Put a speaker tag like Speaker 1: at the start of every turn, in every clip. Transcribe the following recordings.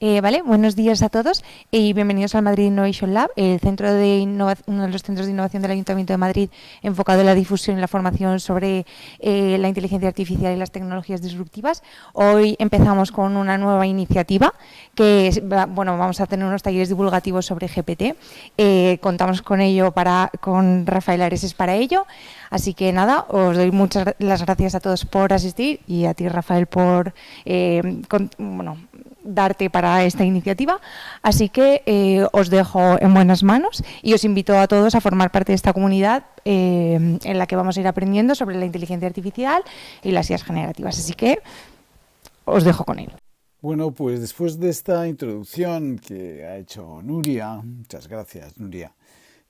Speaker 1: Vale, buenos días a todos y bienvenidos al Madrid Innovation Lab, el centro de uno de los centros de innovación del Ayuntamiento de Madrid enfocado en la difusión y la formación sobre la inteligencia artificial y las tecnologías disruptivas. Hoy empezamos con una nueva iniciativa que es, bueno, vamos a tener unos talleres divulgativos sobre GPT. Contamos con ello con Rafael Areses para ello. Así que nada, os doy muchas las gracias a todos por asistir y a ti, Rafael, por darte para esta iniciativa. Así que os dejo en buenas manos y os invito a todos a formar parte de esta comunidad en la que vamos a ir aprendiendo sobre la inteligencia artificial y las IAs generativas. Así que os dejo con él.
Speaker 2: Bueno, pues después de esta introducción que ha hecho Nuria, muchas gracias, Nuria,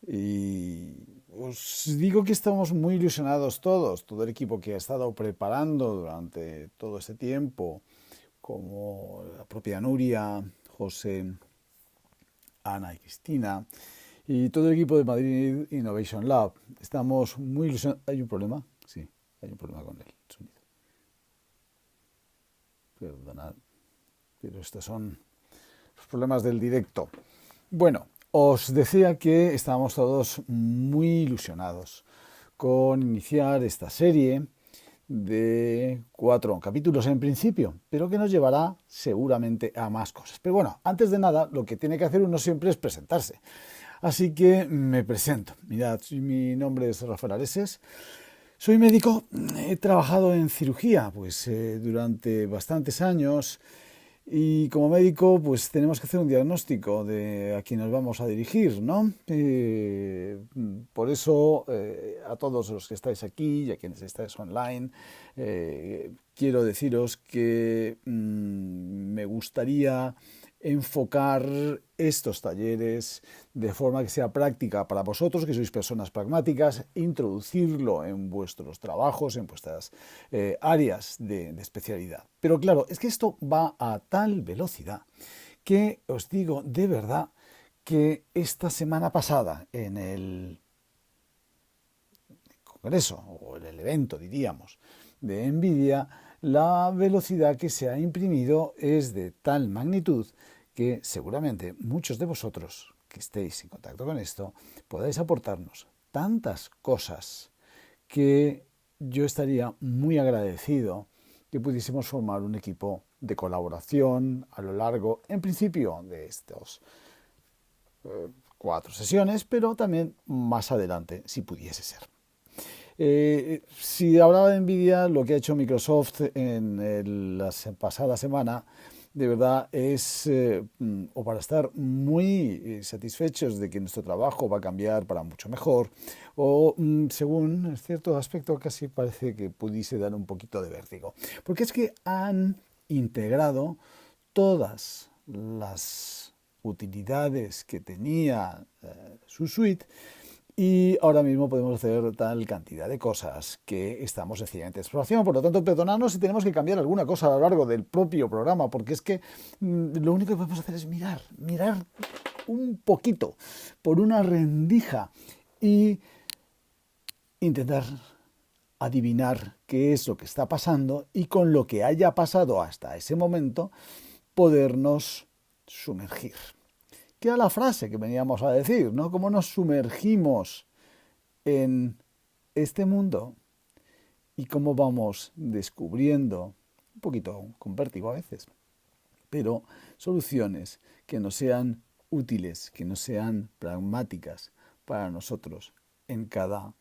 Speaker 2: y os digo que estamos muy ilusionados todos, todo el equipo que ha estado preparando durante todo este tiempo, como la propia Nuria, José, Ana y Cristina, y todo el equipo de Madrid Innovation Lab. Estamos muy ilusionados. ¿Hay un problema? Sí, hay un problema con el sonido. Perdonad, pero estos son los problemas del directo. Bueno, os decía que estábamos todos muy ilusionados con iniciar esta serie de 4 capítulos en principio, pero que nos llevará seguramente a más cosas. Pero bueno, antes de nada, lo que tiene que hacer uno siempre es presentarse. Así que me presento. Mirad, mi nombre es Rafael Areses. Soy médico, he trabajado en cirugía durante bastantes años. Y como médico, pues tenemos que hacer un diagnóstico de a quién nos vamos a dirigir, ¿no? Por eso, a todos los que estáis aquí y a quienes estáis online, quiero deciros que me gustaría enfocar estos talleres de forma que sea práctica para vosotros, que sois personas pragmáticas, introducirlo en vuestros trabajos, en vuestras áreas de especialidad. Pero claro, es que esto va a tal velocidad que os digo de verdad que esta semana pasada en el congreso, o en el evento, diríamos, de NVIDIA, la velocidad que se ha imprimido es de tal magnitud que seguramente muchos de vosotros que estéis en contacto con esto podáis aportarnos tantas cosas que yo estaría muy agradecido que pudiésemos formar un equipo de colaboración a lo largo, en principio, de estos 4 sesiones, pero también más adelante, si pudiese ser. Si hablaba de NVIDIA, lo que ha hecho Microsoft en la pasada semana, de verdad es o para estar muy satisfechos de que nuestro trabajo va a cambiar para mucho mejor, o según cierto aspecto casi parece que pudiese dar un poquito de vértigo. Porque es que han integrado todas las utilidades que tenía su suite. Y ahora mismo podemos hacer tal cantidad de cosas que estamos sencillamente en exploración. Por lo tanto, perdonadnos si tenemos que cambiar alguna cosa a lo largo del propio programa, porque es que lo único que podemos hacer es mirar un poquito por una rendija y intentar adivinar qué es lo que está pasando y con lo que haya pasado hasta ese momento podernos sumergir. Que era la frase que veníamos a decir, ¿no? Cómo nos sumergimos en este mundo y cómo vamos descubriendo, un poquito con vértigo a veces, pero soluciones que nos sean útiles, que nos sean pragmáticas para nosotros en cada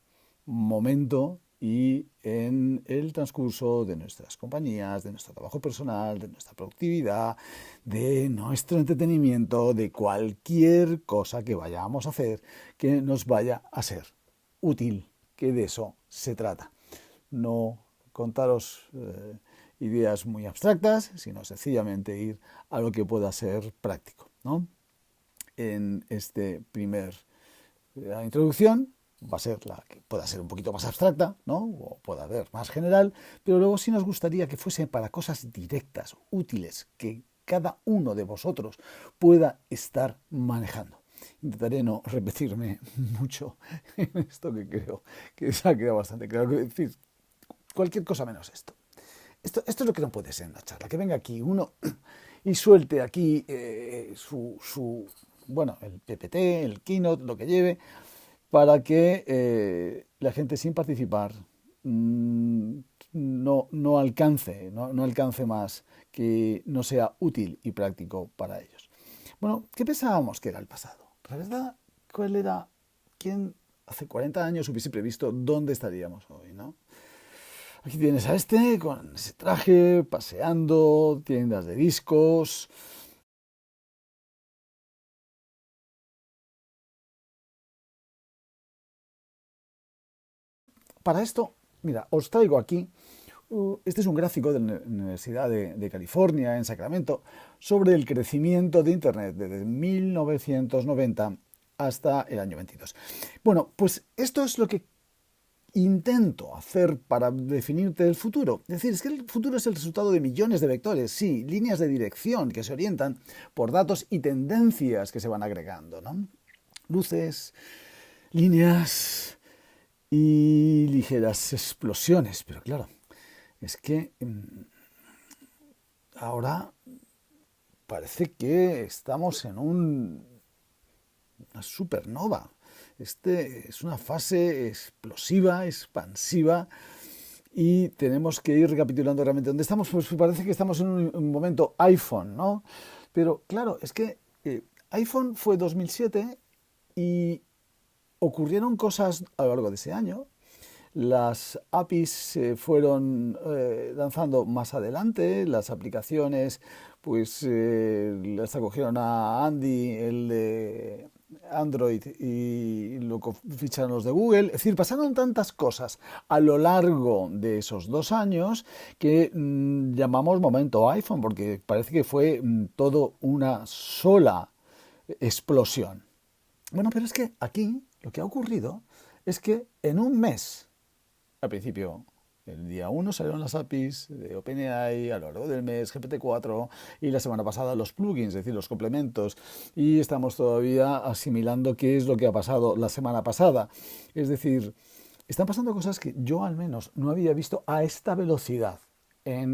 Speaker 2: momento y en el transcurso de nuestras compañías, de nuestro trabajo personal, de nuestra productividad, de nuestro entretenimiento, de cualquier cosa que vayamos a hacer que nos vaya a ser útil, que de eso se trata. No contaros ideas muy abstractas, sino sencillamente ir a lo que pueda ser práctico, ¿no? En este primer introducción va a ser la que pueda ser un poquito más abstracta, ¿no? O pueda ser más general, pero luego sí nos gustaría que fuese para cosas directas, útiles, que cada uno de vosotros pueda estar manejando. Intentaré no repetirme mucho en esto que creo que se ha quedado bastante claro. Es decir, cualquier cosa menos esto. Esto es lo que no puede ser en una charla. Que venga aquí uno y suelte aquí bueno, el PPT, el Keynote, lo que lleve, para que la gente sin participar no alcance, no alcance más, que no sea útil y práctico para ellos. Bueno, ¿qué pensábamos que era el pasado? La verdad, ¿cuál era? ¿Quién hace 40 años hubiese previsto dónde estaríamos hoy, no? Aquí tienes a este con ese traje, paseando, tiendas de discos. Para esto, mira, os traigo aquí, este es un gráfico de la Universidad de California, en Sacramento, sobre el crecimiento de Internet desde 1990 hasta el año 22. Bueno, pues esto es lo que intento hacer para definirte el futuro. Es decir, es que el futuro es el resultado de millones de vectores, sí, líneas de dirección que se orientan por datos y tendencias que se van agregando, ¿no? Luces, líneas y ligeras explosiones, pero claro, es que ahora parece que estamos en una supernova. Este es una fase explosiva, expansiva, y tenemos que ir recapitulando realmente dónde estamos. Pues parece que estamos en un momento iPhone, ¿no? Pero claro, es que iPhone fue 2007 y ocurrieron cosas a lo largo de ese año. Las APIs se fueron lanzando más adelante, las aplicaciones pues las acogieron a Andy, el de Android, y lo ficharon los de Google. Es decir, pasaron tantas cosas a lo largo de esos 2 años que llamamos momento iPhone, porque parece que fue todo una sola explosión. Bueno, pero es que aquí lo que ha ocurrido es que en un mes, al principio, el día 1 salieron las APIs de OpenAI, a lo largo del mes GPT-4, y la semana pasada los plugins, es decir, los complementos, y estamos todavía asimilando qué es lo que ha pasado la semana pasada. Es decir, están pasando cosas que yo al menos no había visto a esta velocidad a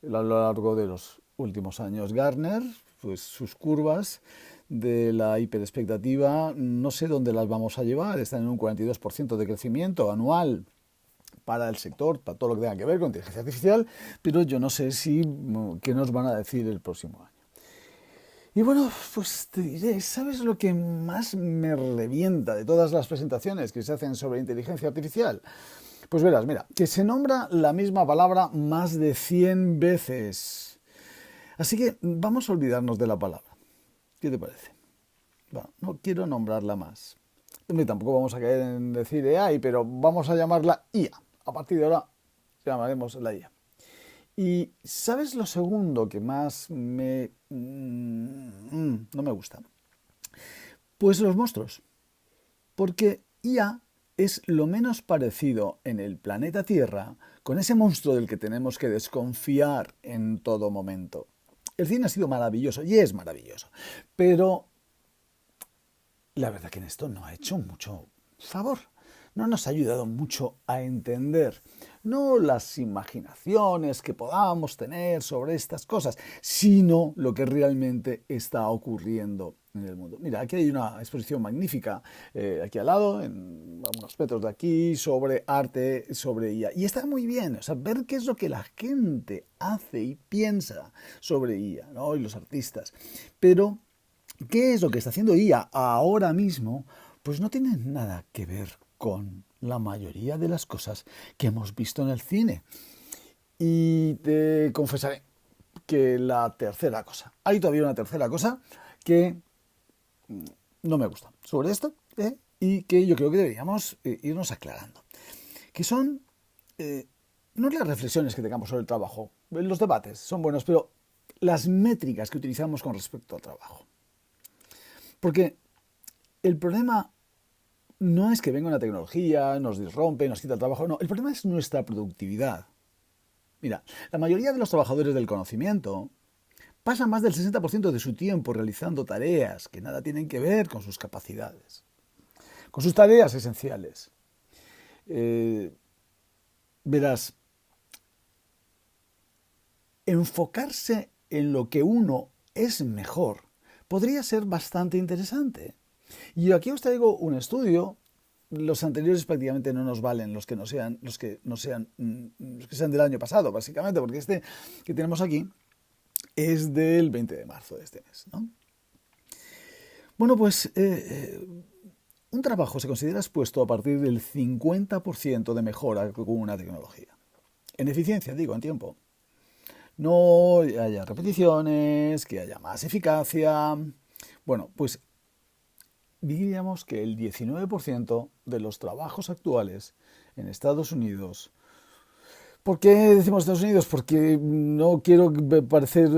Speaker 2: lo largo de los últimos años. Gartner, pues sus curvas de la hiperexpectativa, no sé dónde las vamos a llevar, están en un 42% de crecimiento anual para el sector, para todo lo que tenga que ver con inteligencia artificial, pero yo no sé qué nos van a decir el próximo año. Y bueno, pues te diré, ¿sabes lo que más me revienta de todas las presentaciones que se hacen sobre inteligencia artificial? Pues verás, mira, que se nombra la misma palabra más de 100 veces. Así que vamos a olvidarnos de la palabra. ¿Qué te parece? Bueno, no quiero nombrarla más. Tampoco vamos a caer en decir AI, pero vamos a llamarla IA. A partir de ahora llamaremos la IA. Y ¿sabes lo segundo que más no me gusta? Pues los monstruos. Porque IA es lo menos parecido en el planeta Tierra con ese monstruo del que tenemos que desconfiar en todo momento. El cine ha sido maravilloso y es maravilloso, pero la verdad que en esto no ha hecho mucho favor. No nos ha ayudado mucho a entender, no las imaginaciones que podamos tener sobre estas cosas, sino lo que realmente está ocurriendo en el mundo. Mira, aquí hay una exposición magnífica, aquí al lado, en unos metros de aquí, sobre arte, sobre IA. Y está muy bien, o sea, ver qué es lo que la gente hace y piensa sobre IA, ¿no? Y los artistas. Pero ¿qué es lo que está haciendo IA ahora mismo? Pues no tiene nada que ver con la mayoría de las cosas que hemos visto en el cine. Y te confesaré que la tercera cosa, hay todavía una tercera cosa que no me gusta sobre esto, y que yo creo que deberíamos irnos aclarando, que son no las reflexiones que tengamos sobre el trabajo, los debates son buenos, pero las métricas que utilizamos con respecto al trabajo. Porque el problema no es que venga una tecnología, nos disrompe, nos quita el trabajo, no, el problema es nuestra productividad. Mira, la mayoría de los trabajadores del conocimiento pasan más del 60% de su tiempo realizando tareas que nada tienen que ver con sus capacidades, con sus tareas esenciales. Verás, enfocarse en lo que uno es mejor podría ser bastante interesante. Y aquí os traigo un estudio. Los anteriores prácticamente no nos valen, los que sean del año pasado, básicamente, porque este que tenemos aquí es del 20 de marzo de este mes, ¿no? Bueno, pues un trabajo se considera expuesto a partir del 50% de mejora con una tecnología. En eficiencia, digo, en tiempo. No haya repeticiones, que haya más eficacia. Bueno, pues diríamos que el 19% de los trabajos actuales en Estados Unidos. ¿Por qué decimos Estados Unidos? Porque no quiero parecer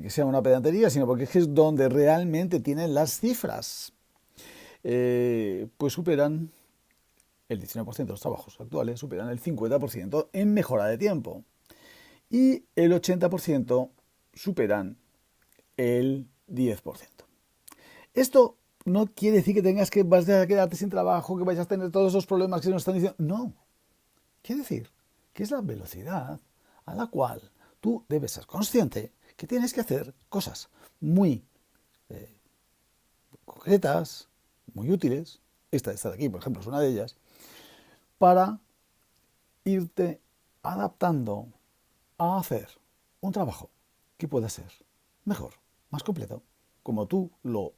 Speaker 2: que sea una pedantería, sino porque es donde realmente tienen las cifras. Pues superan el 19% de los trabajos actuales, superan el 50% en mejora de tiempo. Y el 80% superan el 10%. Esto no quiere decir que vas a quedarte sin trabajo, que vayas a tener todos esos problemas que se nos están diciendo. No. Quiere decir que es la velocidad a la cual tú debes ser consciente que tienes que hacer cosas muy concretas, muy útiles. Esta de aquí, por ejemplo, es una de ellas, para irte adaptando a hacer un trabajo que pueda ser mejor, más completo, como tú lo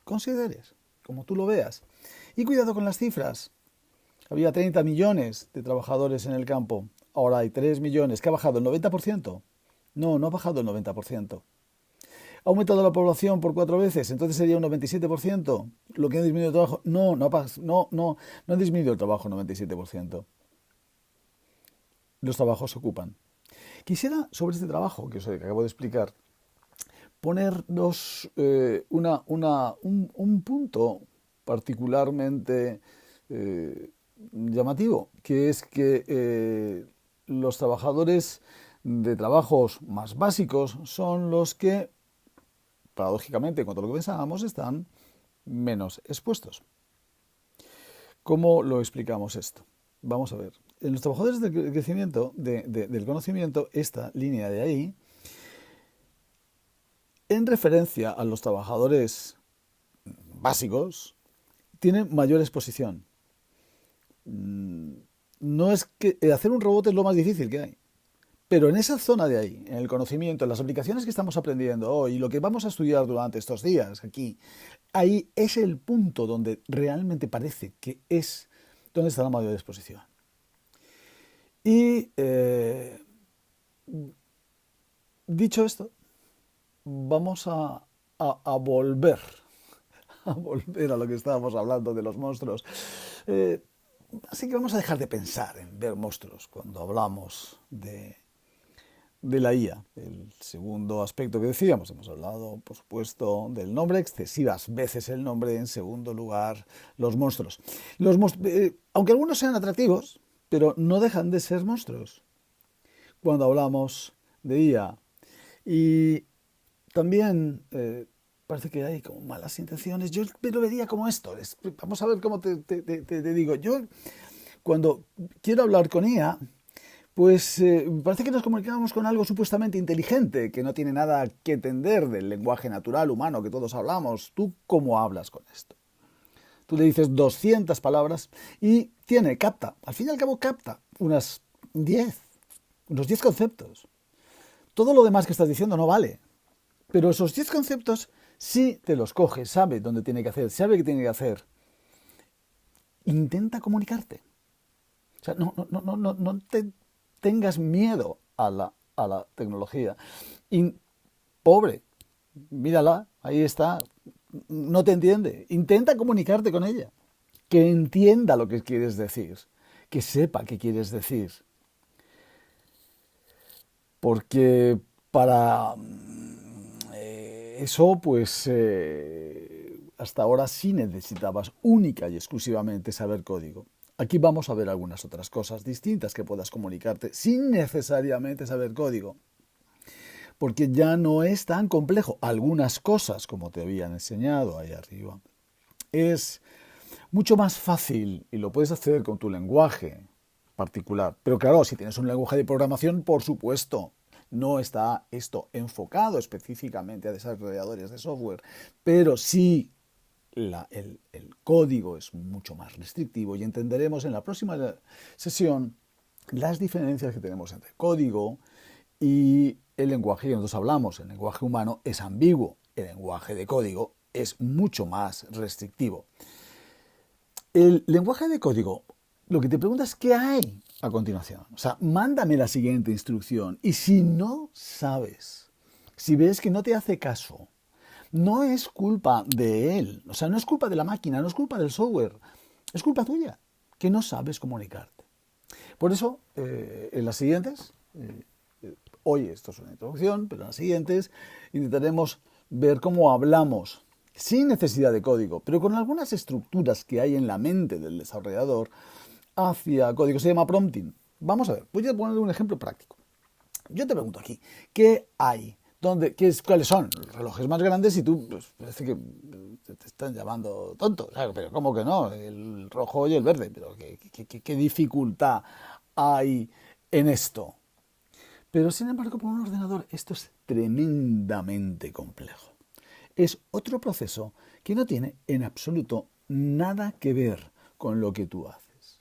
Speaker 2: consideres, como tú lo veas. Y cuidado con las cifras. Había 30 millones de trabajadores en el campo. Ahora hay 3 millones. ¿Qué ha bajado? ¿El 90%? No, no ha bajado el 90%. ¿Ha aumentado la población por 4 veces? Entonces sería un 97%. ¿Lo que ha disminuido el trabajo? No ha disminuido el trabajo un 97%. Los trabajos se ocupan. Quisiera, sobre este trabajo que acabo de explicar, ponernos un punto particularmente llamativo, que es que los trabajadores de trabajos más básicos son los que, paradójicamente, en cuanto a lo que pensábamos, están menos expuestos. ¿Cómo lo explicamos esto? Vamos a ver. En los trabajadores del crecimiento, del conocimiento, esta línea de ahí, en referencia a los trabajadores básicos, tienen mayor exposición. No es que hacer un robot es lo más difícil que hay. Pero en esa zona de ahí, en el conocimiento, en las aplicaciones que estamos aprendiendo hoy, lo que vamos a estudiar durante estos días aquí, ahí es el punto donde realmente parece que es donde está la mayor exposición. Y dicho esto, vamos a volver a lo que estábamos hablando de los monstruos. Así que vamos a dejar de pensar en ver monstruos cuando hablamos de la IA. El segundo aspecto que decíamos, hemos hablado, por supuesto, del nombre, excesivas veces el nombre, en segundo lugar, los monstruos. Aunque algunos sean atractivos, pero no dejan de ser monstruos cuando hablamos de IA. Y también parece que hay como malas intenciones. Yo lo vería como esto. Vamos a ver cómo te digo. Yo, cuando quiero hablar con IA, pues parece que nos comunicamos con algo supuestamente inteligente, que no tiene nada que entender del lenguaje natural humano que todos hablamos. ¿Tú cómo hablas con esto? Tú le dices 200 palabras y capta. Al fin y al cabo capta unos 10 conceptos. Todo lo demás que estás diciendo no vale. Pero esos 10 conceptos sí te los coge, sabe dónde tiene que hacer, sabe qué tiene que hacer. Intenta comunicarte. O sea, no te tengas miedo a la tecnología. Y, pobre, mírala, ahí está, no te entiende. Intenta comunicarte con ella, que entienda lo que quieres decir, que sepa qué quieres decir. Porque para eso, pues, hasta ahora sí necesitabas única y exclusivamente saber código. Aquí vamos a ver algunas otras cosas distintas que puedas comunicarte sin necesariamente saber código. Porque ya no es tan complejo. Algunas cosas, como te habían enseñado ahí arriba, es mucho más fácil y lo puedes hacer con tu lenguaje particular. Pero claro, si tienes un lenguaje de programación, por supuesto, No está esto enfocado específicamente a desarrolladores de software, pero sí el código es mucho más restrictivo y entenderemos en la próxima sesión las diferencias que tenemos entre código y el lenguaje que nosotros hablamos. El lenguaje humano es ambiguo, el lenguaje de código es mucho más restrictivo. El lenguaje de código, lo que te preguntas es qué hay a continuación. O sea, mándame la siguiente instrucción. Y si no sabes, si ves que no te hace caso, no es culpa de él. O sea, no es culpa de la máquina, no es culpa del software. Es culpa tuya, que no sabes comunicarte. Por eso, en las siguientes, hoy esto es una introducción, pero en las siguientes intentaremos ver cómo hablamos sin necesidad de código, pero con algunas estructuras que hay en la mente del desarrollador hacia código. Se llama prompting. Vamos a ver, voy a poner un ejemplo práctico. Yo te pregunto aquí, ¿qué hay? ¿Cuáles son los relojes más grandes? Y tú, pues, parece que te están llamando tonto. Claro, pero ¿cómo que no? El rojo y el verde. Pero ¿qué dificultad hay en esto? Pero sin embargo, para un ordenador esto es tremendamente complejo. Es otro proceso que no tiene en absoluto nada que ver con lo que tú haces.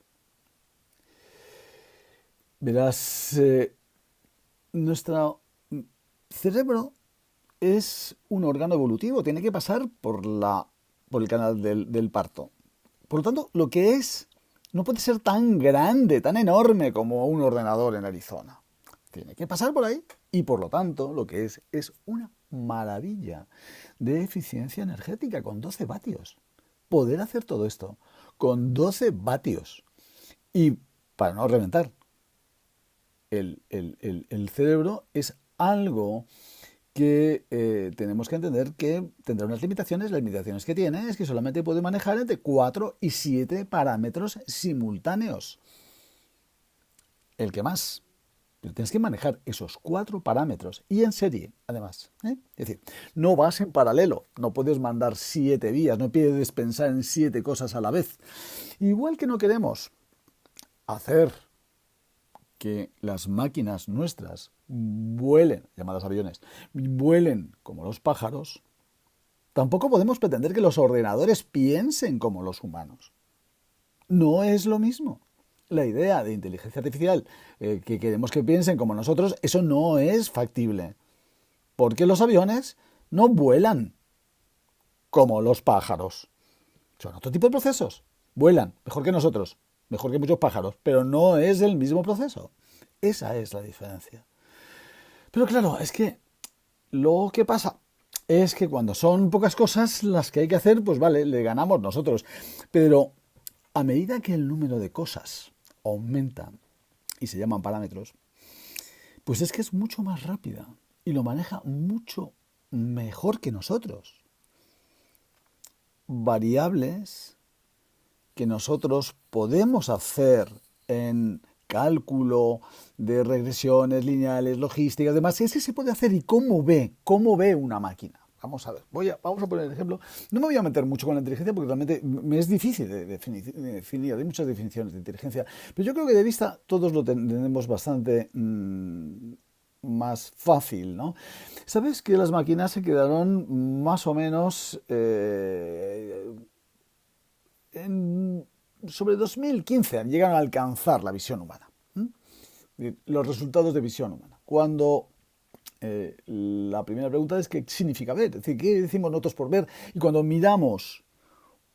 Speaker 2: Verás, nuestro cerebro es un órgano evolutivo, tiene que pasar por el canal del parto. Por lo tanto, lo que es no puede ser tan grande, tan enorme como un ordenador en Arizona. Tiene que pasar por ahí y por lo tanto lo que es una maravilla de eficiencia energética con 12 vatios. Poder hacer todo esto con 12 vatios y para no reventar. El cerebro es algo que tenemos que entender que tendrá unas limitaciones. Las limitaciones que tiene es que solamente puede manejar entre 4 y 7 parámetros simultáneos. El que más. Pero tienes que manejar esos 4 parámetros y en serie, además. Es decir, no vas en paralelo, no puedes mandar 7 vías, no puedes pensar en 7 cosas a la vez. Igual que no queremos hacer que las máquinas nuestras vuelen, llamadas aviones, vuelen como los pájaros, tampoco podemos pretender que los ordenadores piensen como los humanos. No es lo mismo. La idea de inteligencia artificial, que queremos que piensen como nosotros, eso no es factible. Porque los aviones no vuelan como los pájaros. Son otro tipo de procesos. Vuelan, mejor que nosotros, mejor que muchos pájaros, pero no es el mismo proceso. Esa es la diferencia. Pero claro, es que lo que pasa es que cuando son pocas cosas las que hay que hacer, pues vale, le ganamos nosotros. Pero a medida que el número de cosas aumenta y se llaman parámetros, pues es que es mucho más rápida y lo maneja mucho mejor que nosotros. Variables que nosotros podemos hacer en cálculo de regresiones lineales, logísticas, demás, ese se puede hacer y cómo ve una máquina. Vamos a ver, vamos a poner el ejemplo. No me voy a meter mucho con la inteligencia porque realmente me es difícil de definir, hay muchas definiciones de inteligencia, pero yo creo que de vista todos lo tenemos bastante más fácil, ¿no? Sabes que las máquinas se quedaron más o menos sobre 2015, llegaron a alcanzar la visión humana, los resultados de visión humana. Cuando la primera pregunta es ¿qué significa ver? Es decir, ¿qué decimos nosotros por ver? Y cuando miramos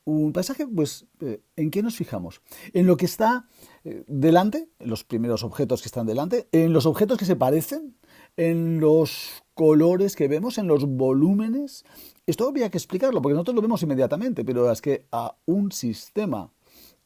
Speaker 2: un paisaje, pues ¿en qué nos fijamos? En lo que está delante, en los primeros objetos que están delante, en los objetos que se parecen, en los colores que vemos, en los volúmenes. Esto habría que explicarlo, porque nosotros lo vemos inmediatamente, pero es que a un sistema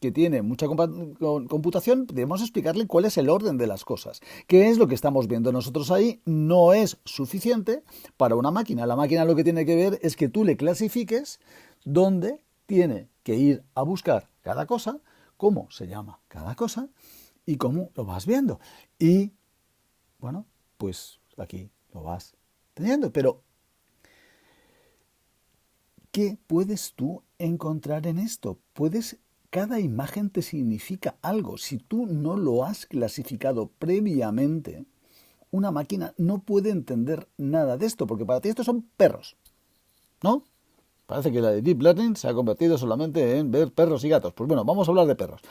Speaker 2: que tiene mucha computación, debemos explicarle cuál es el orden de las cosas. ¿Qué es lo que estamos viendo nosotros ahí? No es suficiente para una máquina. La máquina lo que tiene que ver es que tú le clasifiques dónde tiene que ir a buscar cada cosa, cómo se llama cada cosa y cómo lo vas viendo. Y, bueno, pues aquí lo vas teniendo. Pero, ¿qué puedes tú encontrar en esto? Cada imagen te significa algo. Si tú no lo has clasificado previamente, una máquina no puede entender nada de esto, porque para ti estos son perros, ¿no? Parece que la de Deep Learning se ha convertido solamente en ver perros y gatos. Pues bueno, vamos a hablar de perros.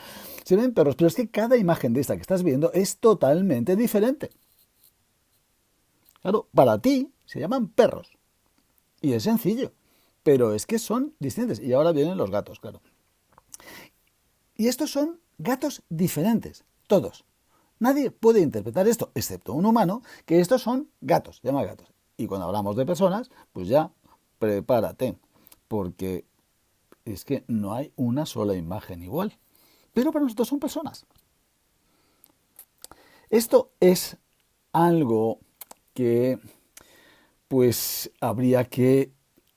Speaker 2: Se ven perros, pero es que cada imagen de esta que estás viendo es totalmente diferente. Claro, para ti se llaman perros. Y es sencillo. Pero es que son distintos. Y ahora vienen los gatos, claro. Y estos son gatos diferentes, todos. Nadie puede interpretar esto, excepto un humano, que estos son gatos, se llama gatos. Y cuando hablamos de personas, pues ya prepárate, porque es que no hay una sola imagen igual. Pero para nosotros son personas. Esto es algo que pues habría que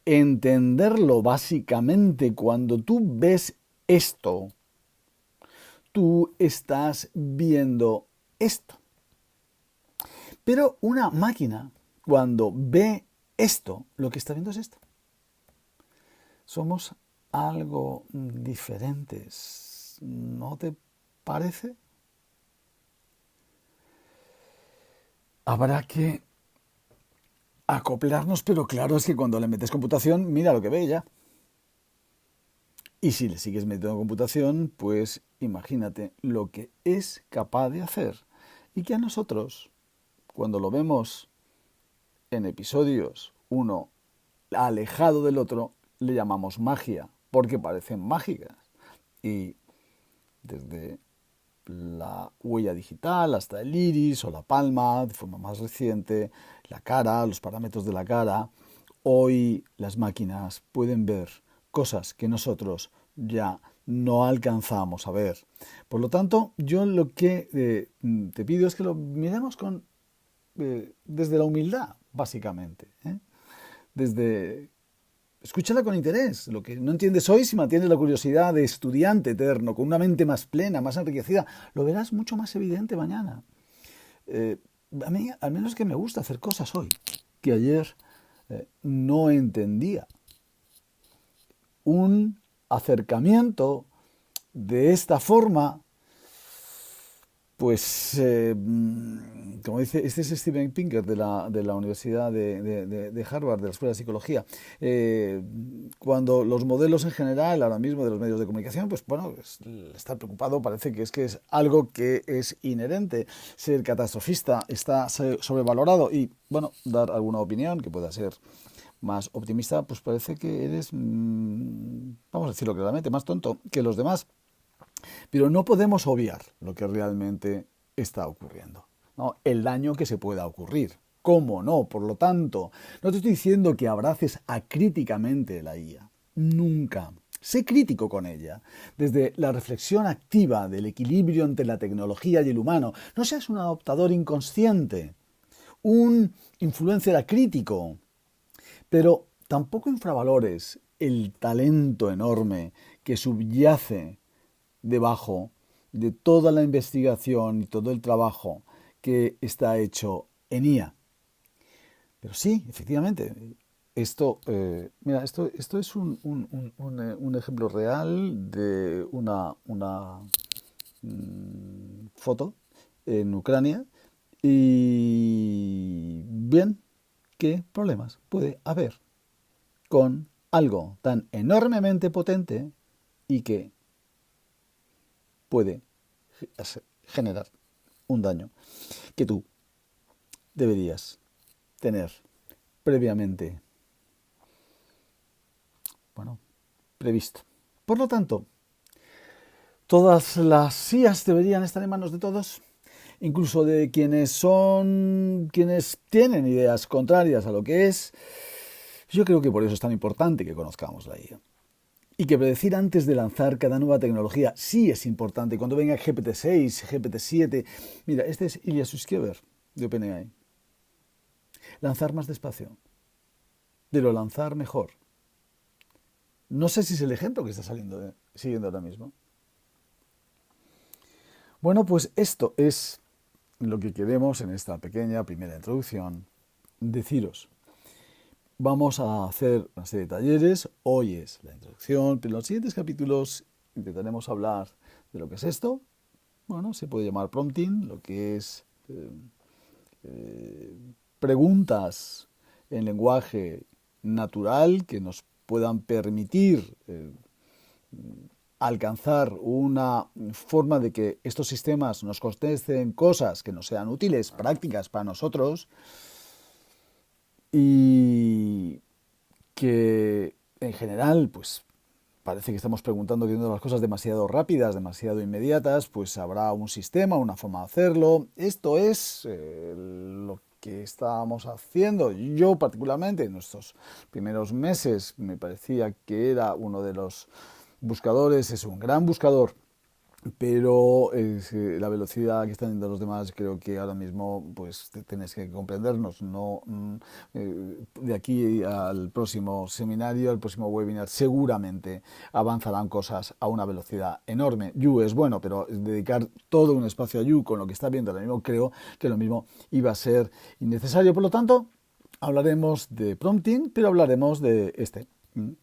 Speaker 2: entenderlo básicamente. Cuando tú ves esto, tú estás viendo esto. Pero una máquina, cuando ve esto, lo que está viendo es esto. Somos algo diferentes, ¿no te parece? Habrá que acoplarnos, pero claro, es que cuando le metes computación, mira lo que ve ya. Y si le sigues metiendo computación, pues imagínate lo que es capaz de hacer. Y que a nosotros, cuando lo vemos en episodios, uno alejado del otro, le llamamos magia, porque parecen mágicas. Y desde la huella digital hasta el iris o la palma, de forma más reciente, la cara, los parámetros de la cara, hoy las máquinas pueden ver cosas que nosotros ya no alcanzamos a ver. Por lo tanto, yo lo que te pido es que lo miremos desde la humildad, básicamente. Escúchala con interés. Lo que no entiendes hoy, si mantienes la curiosidad de estudiante eterno, con una mente más plena, más enriquecida, lo verás mucho más evidente mañana. A mí, al menos que me gusta hacer cosas hoy, que ayer no entendía. Un acercamiento de esta forma, pues, como dice, este es Steven Pinker de la Universidad de Harvard, de la Escuela de Psicología. Cuando los modelos en general, ahora mismo de los medios de comunicación, pues bueno, estar preocupado parece que es algo que es inherente. Ser catastrofista está sobrevalorado y, bueno, dar alguna opinión que pueda ser más optimista, pues parece que eres, vamos a decirlo claramente, más tonto que los demás. Pero no podemos obviar lo que realmente está ocurriendo, ¿no? El daño que se pueda ocurrir. ¿Cómo no? Por lo tanto, no te estoy diciendo que abraces acríticamente la IA. Nunca. Sé crítico con ella, desde la reflexión activa del equilibrio entre la tecnología y el humano. No seas un adoptador inconsciente, un influencer crítico, pero tampoco infravalores el talento enorme que subyace debajo de toda la investigación y todo el trabajo que está hecho en IA. Pero sí, efectivamente, mira, esto es un ejemplo real de una foto en Ucrania. Y bien, ¿qué problemas puede haber con algo tan enormemente potente y que puede generar un daño que tú deberías tener previamente, bueno, previsto? Por lo tanto, todas las IAs deberían estar en manos de todos, incluso de quienes tienen ideas contrarias a lo que es. Yo creo que por eso es tan importante que conozcamos la IA. Y que predecir antes de lanzar cada nueva tecnología sí es importante. Cuando venga GPT-6, GPT-7... Mira, este es Ilya Sutskever, de OpenAI. Lanzar más despacio. Pero lanzar mejor. No sé si es el ejemplo que está siguiendo ahora mismo. Bueno, pues esto es lo que queremos en esta pequeña primera introducción deciros. Vamos a hacer una serie de talleres. Hoy es la introducción, pero en los siguientes capítulos intentaremos hablar de lo que es esto. Bueno, se puede llamar prompting, lo que es preguntas en lenguaje natural que nos puedan permitir alcanzar una forma de que estos sistemas nos contesten cosas que nos sean útiles, prácticas para nosotros, y que en general pues parece que estamos preguntando, viendo las cosas demasiado rápidas, demasiado inmediatas, pues habrá un sistema, una forma de hacerlo. Esto es lo que estábamos haciendo. Yo particularmente en nuestros primeros meses me parecía que era uno de los buscadores, es un gran buscador, pero la velocidad que están yendo los demás, creo que ahora mismo pues tenéis que comprendernos, no de aquí al próximo seminario, al próximo webinar, seguramente avanzarán cosas a una velocidad enorme. You es bueno, pero dedicar todo un espacio a You con lo que está viendo ahora mismo, creo que lo mismo iba a ser innecesario. Por lo tanto, hablaremos de prompting, pero hablaremos de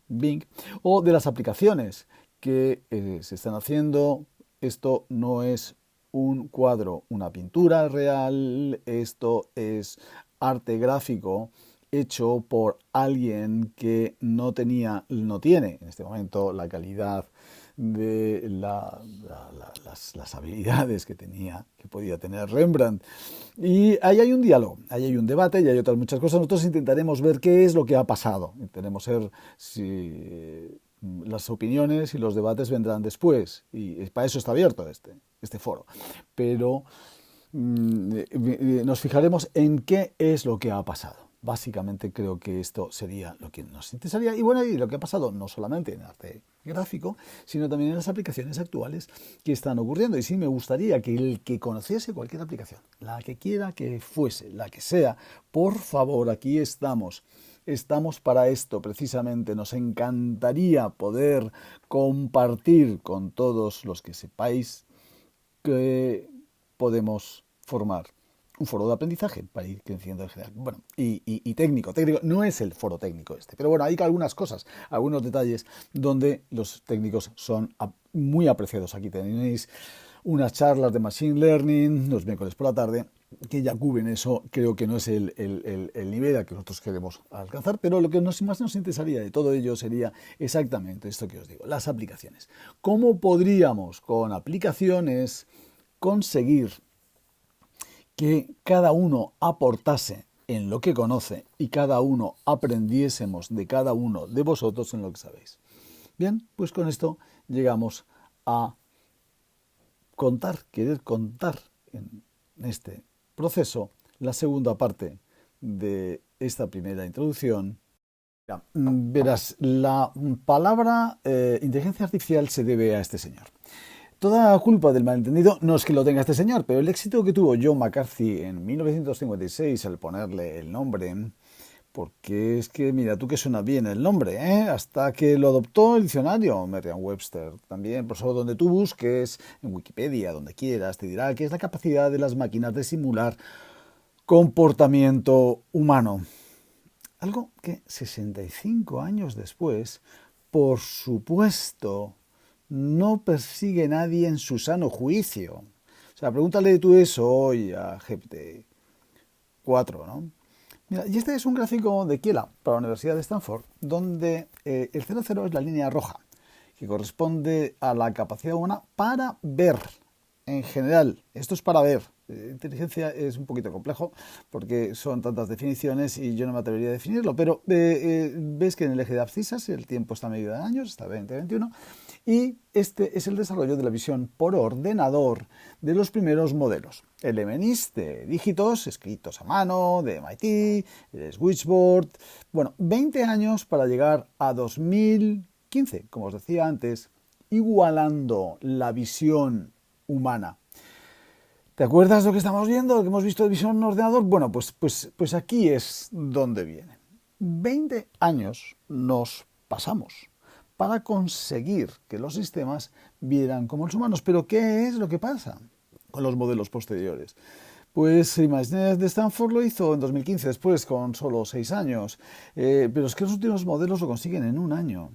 Speaker 2: Bing, o de las aplicaciones que se están haciendo. Esto no es un cuadro, una pintura real, esto es arte gráfico hecho por alguien que no tiene en este momento la calidad de las habilidades que podía tener Rembrandt. Y ahí hay un diálogo, ahí hay un debate y hay otras muchas cosas. Nosotros intentaremos ver qué es lo que ha pasado. Intentaremos ver si las opiniones y los debates vendrán después. Y para eso está abierto este foro. Pero nos fijaremos en qué es lo que ha pasado. Básicamente creo que esto sería lo que nos interesaría. Y bueno, y lo que ha pasado no solamente en arte gráfico, sino también en las aplicaciones actuales que están ocurriendo. Y sí me gustaría que el que conociese cualquier aplicación, la que quiera que fuese, la que sea, por favor, aquí estamos. Estamos para esto precisamente. Nos encantaría poder compartir con todos los que sepáis que podemos formar un foro de aprendizaje para ir creciendo en general. Bueno, y técnico no es el foro técnico pero bueno, hay algunas cosas, algunos detalles donde los técnicos son muy apreciados. Aquí tenéis unas charlas de Machine Learning los miércoles por la tarde que ya cubren eso. Creo que no es el nivel al que nosotros queremos alcanzar, pero lo que más nos interesaría de todo ello sería exactamente esto que os digo, las aplicaciones. ¿Cómo podríamos con aplicaciones conseguir que cada uno aportase en lo que conoce y cada uno aprendiésemos de cada uno de vosotros en lo que sabéis? Bien, pues con esto llegamos a querer contar en este proceso la segunda parte de esta primera introducción. Verás, la palabra inteligencia artificial se debe a este señor. Toda la culpa del malentendido no es que lo tenga este señor, pero el éxito que tuvo John McCarthy en 1956 al ponerle el nombre, porque es que, mira, tú que suena bien el nombre, hasta que lo adoptó el diccionario Merriam-Webster. También, por eso, donde tú busques, en Wikipedia, donde quieras, te dirá que es la capacidad de las máquinas de simular comportamiento humano. Algo que 65 años después, por supuesto, no persigue nadie en su sano juicio. O sea, pregúntale tú eso hoy a GPT-4, ¿no? Mira, y este es un gráfico de Kiela para la Universidad de Stanford, donde el 0,0 es la línea roja, que corresponde a la capacidad humana para ver. En general, esto es para ver. Inteligencia es un poquito complejo porque son tantas definiciones y yo no me atrevería a definirlo, pero ves que en el eje de abscisas el tiempo está medido en años, está 2021, y este es el desarrollo de la visión por ordenador de los primeros modelos. El MNIST de dígitos escritos a mano, de MIT, el Switchboard. Bueno, 20 años para llegar a 2015, como os decía antes, igualando la visión humana. ¿Te acuerdas de lo que estamos viendo, lo que hemos visto de visión en ordenador? Bueno, pues aquí es donde viene. 20 años nos pasamos para conseguir que los sistemas vieran como los humanos. Pero ¿qué es lo que pasa con los modelos posteriores? Pues Imagineers de Stanford lo hizo en 2015, después con solo 6 años. Pero es que los últimos modelos lo consiguen en un año.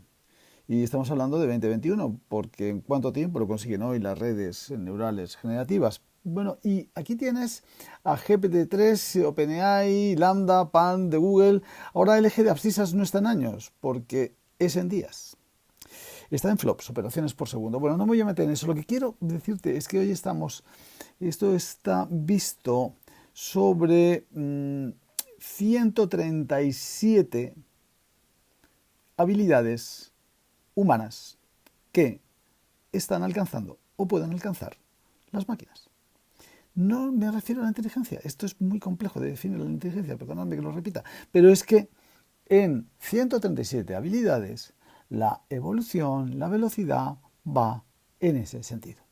Speaker 2: Y estamos hablando de 2021, porque ¿en cuánto tiempo lo consiguen hoy las redes neurales generativas? Bueno, y aquí tienes a GPT-3, OpenAI, Lambda, Pan de Google. Ahora el eje de abscisas no está en años, porque es en días. Está en flops, operaciones por segundo. Bueno, no me voy a meter en eso. Lo que quiero decirte es que hoy esto está visto sobre 137 habilidades humanas que están alcanzando o pueden alcanzar las máquinas. No me refiero a la inteligencia. Esto es muy complejo de definir la inteligencia, perdonadme que lo repita. Pero es que en 137 habilidades la evolución, la velocidad va en ese sentido.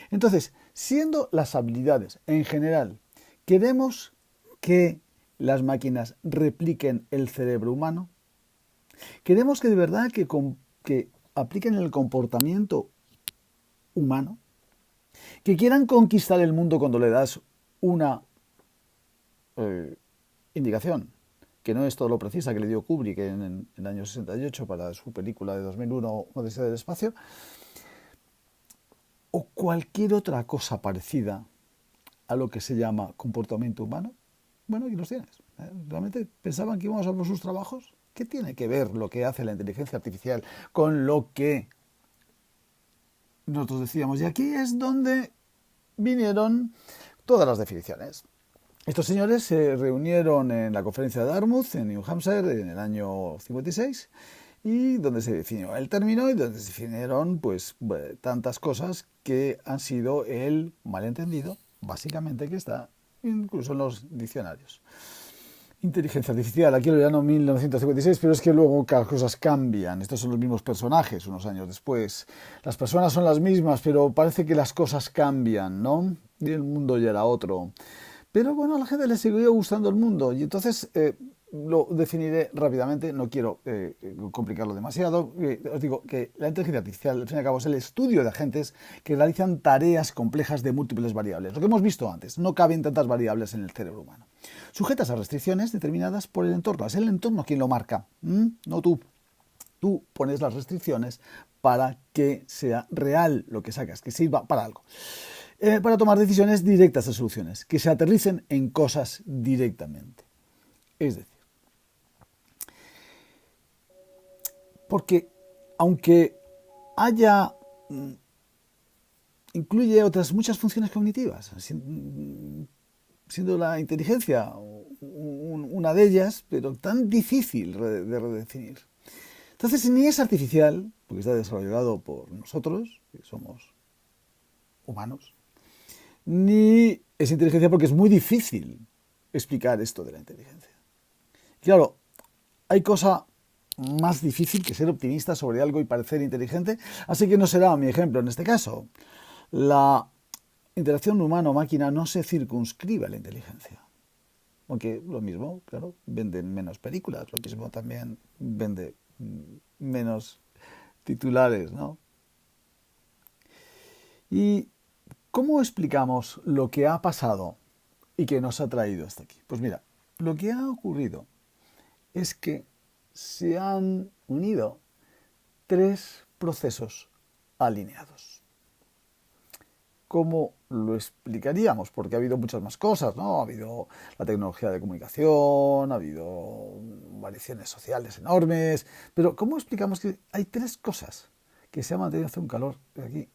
Speaker 2: Entonces, siendo las habilidades en general, queremos que las máquinas repliquen el cerebro humano. Queremos que de verdad que apliquen el comportamiento humano, que quieran conquistar el mundo cuando le das una indicación, que no es todo lo precisa que le dio Kubrick en el año 68 para su película de 2001, Odisea del Espacio, o cualquier otra cosa parecida a lo que se llama comportamiento humano. Bueno, aquí los tienes. ¿Realmente pensaban que íbamos a por sus trabajos? ¿Qué tiene que ver lo que hace la inteligencia artificial con lo que nosotros decíamos? Y aquí es donde vinieron todas las definiciones. Estos señores se reunieron en la conferencia de Dartmouth, en New Hampshire, en el año 56, y donde se definió el término y donde se definieron pues tantas cosas que han sido el malentendido, básicamente, que está incluso en los diccionarios. Inteligencia artificial, aquí lo llamo 1956, pero es que luego las cosas cambian. Estos son los mismos personajes unos años después. Las personas son las mismas, pero parece que las cosas cambian, ¿no? Y el mundo ya era otro. Pero bueno, a la gente le siguió gustando el mundo y entonces lo definiré rápidamente, no quiero complicarlo demasiado. Os digo que la inteligencia artificial, al fin y al cabo, es el estudio de agentes que realizan tareas complejas de múltiples variables. Lo que hemos visto antes, no caben tantas variables en el cerebro humano. Sujetas a restricciones determinadas por el entorno. Es el entorno quien lo marca, no tú. Tú pones las restricciones para que sea real lo que sacas, que sirva para algo. Para tomar decisiones directas de soluciones, que se aterricen en cosas directamente. Es decir, porque aunque incluye otras muchas funciones cognitivas, siendo la inteligencia una de ellas, pero tan difícil de redefinir. Entonces ni es artificial, porque está desarrollado por nosotros, que somos humanos, ni es inteligencia porque es muy difícil explicar esto de la inteligencia. Claro, hay cosa más difícil que ser optimista sobre algo y parecer inteligente, así que no será mi ejemplo en este caso. La interacción humano-máquina no se circunscribe a la inteligencia. Aunque lo mismo, claro, venden menos películas, lo mismo también vende menos titulares, ¿no? Y ¿cómo explicamos lo que ha pasado y que nos ha traído hasta aquí? Pues mira, lo que ha ocurrido es que se han unido tres procesos alineados. ¿Cómo lo explicaríamos? Porque ha habido muchas más cosas, ¿no? Ha habido la tecnología de comunicación, ha habido variaciones sociales enormes, pero ¿cómo explicamos que hay tres cosas que se han mantenido hace un calor aquí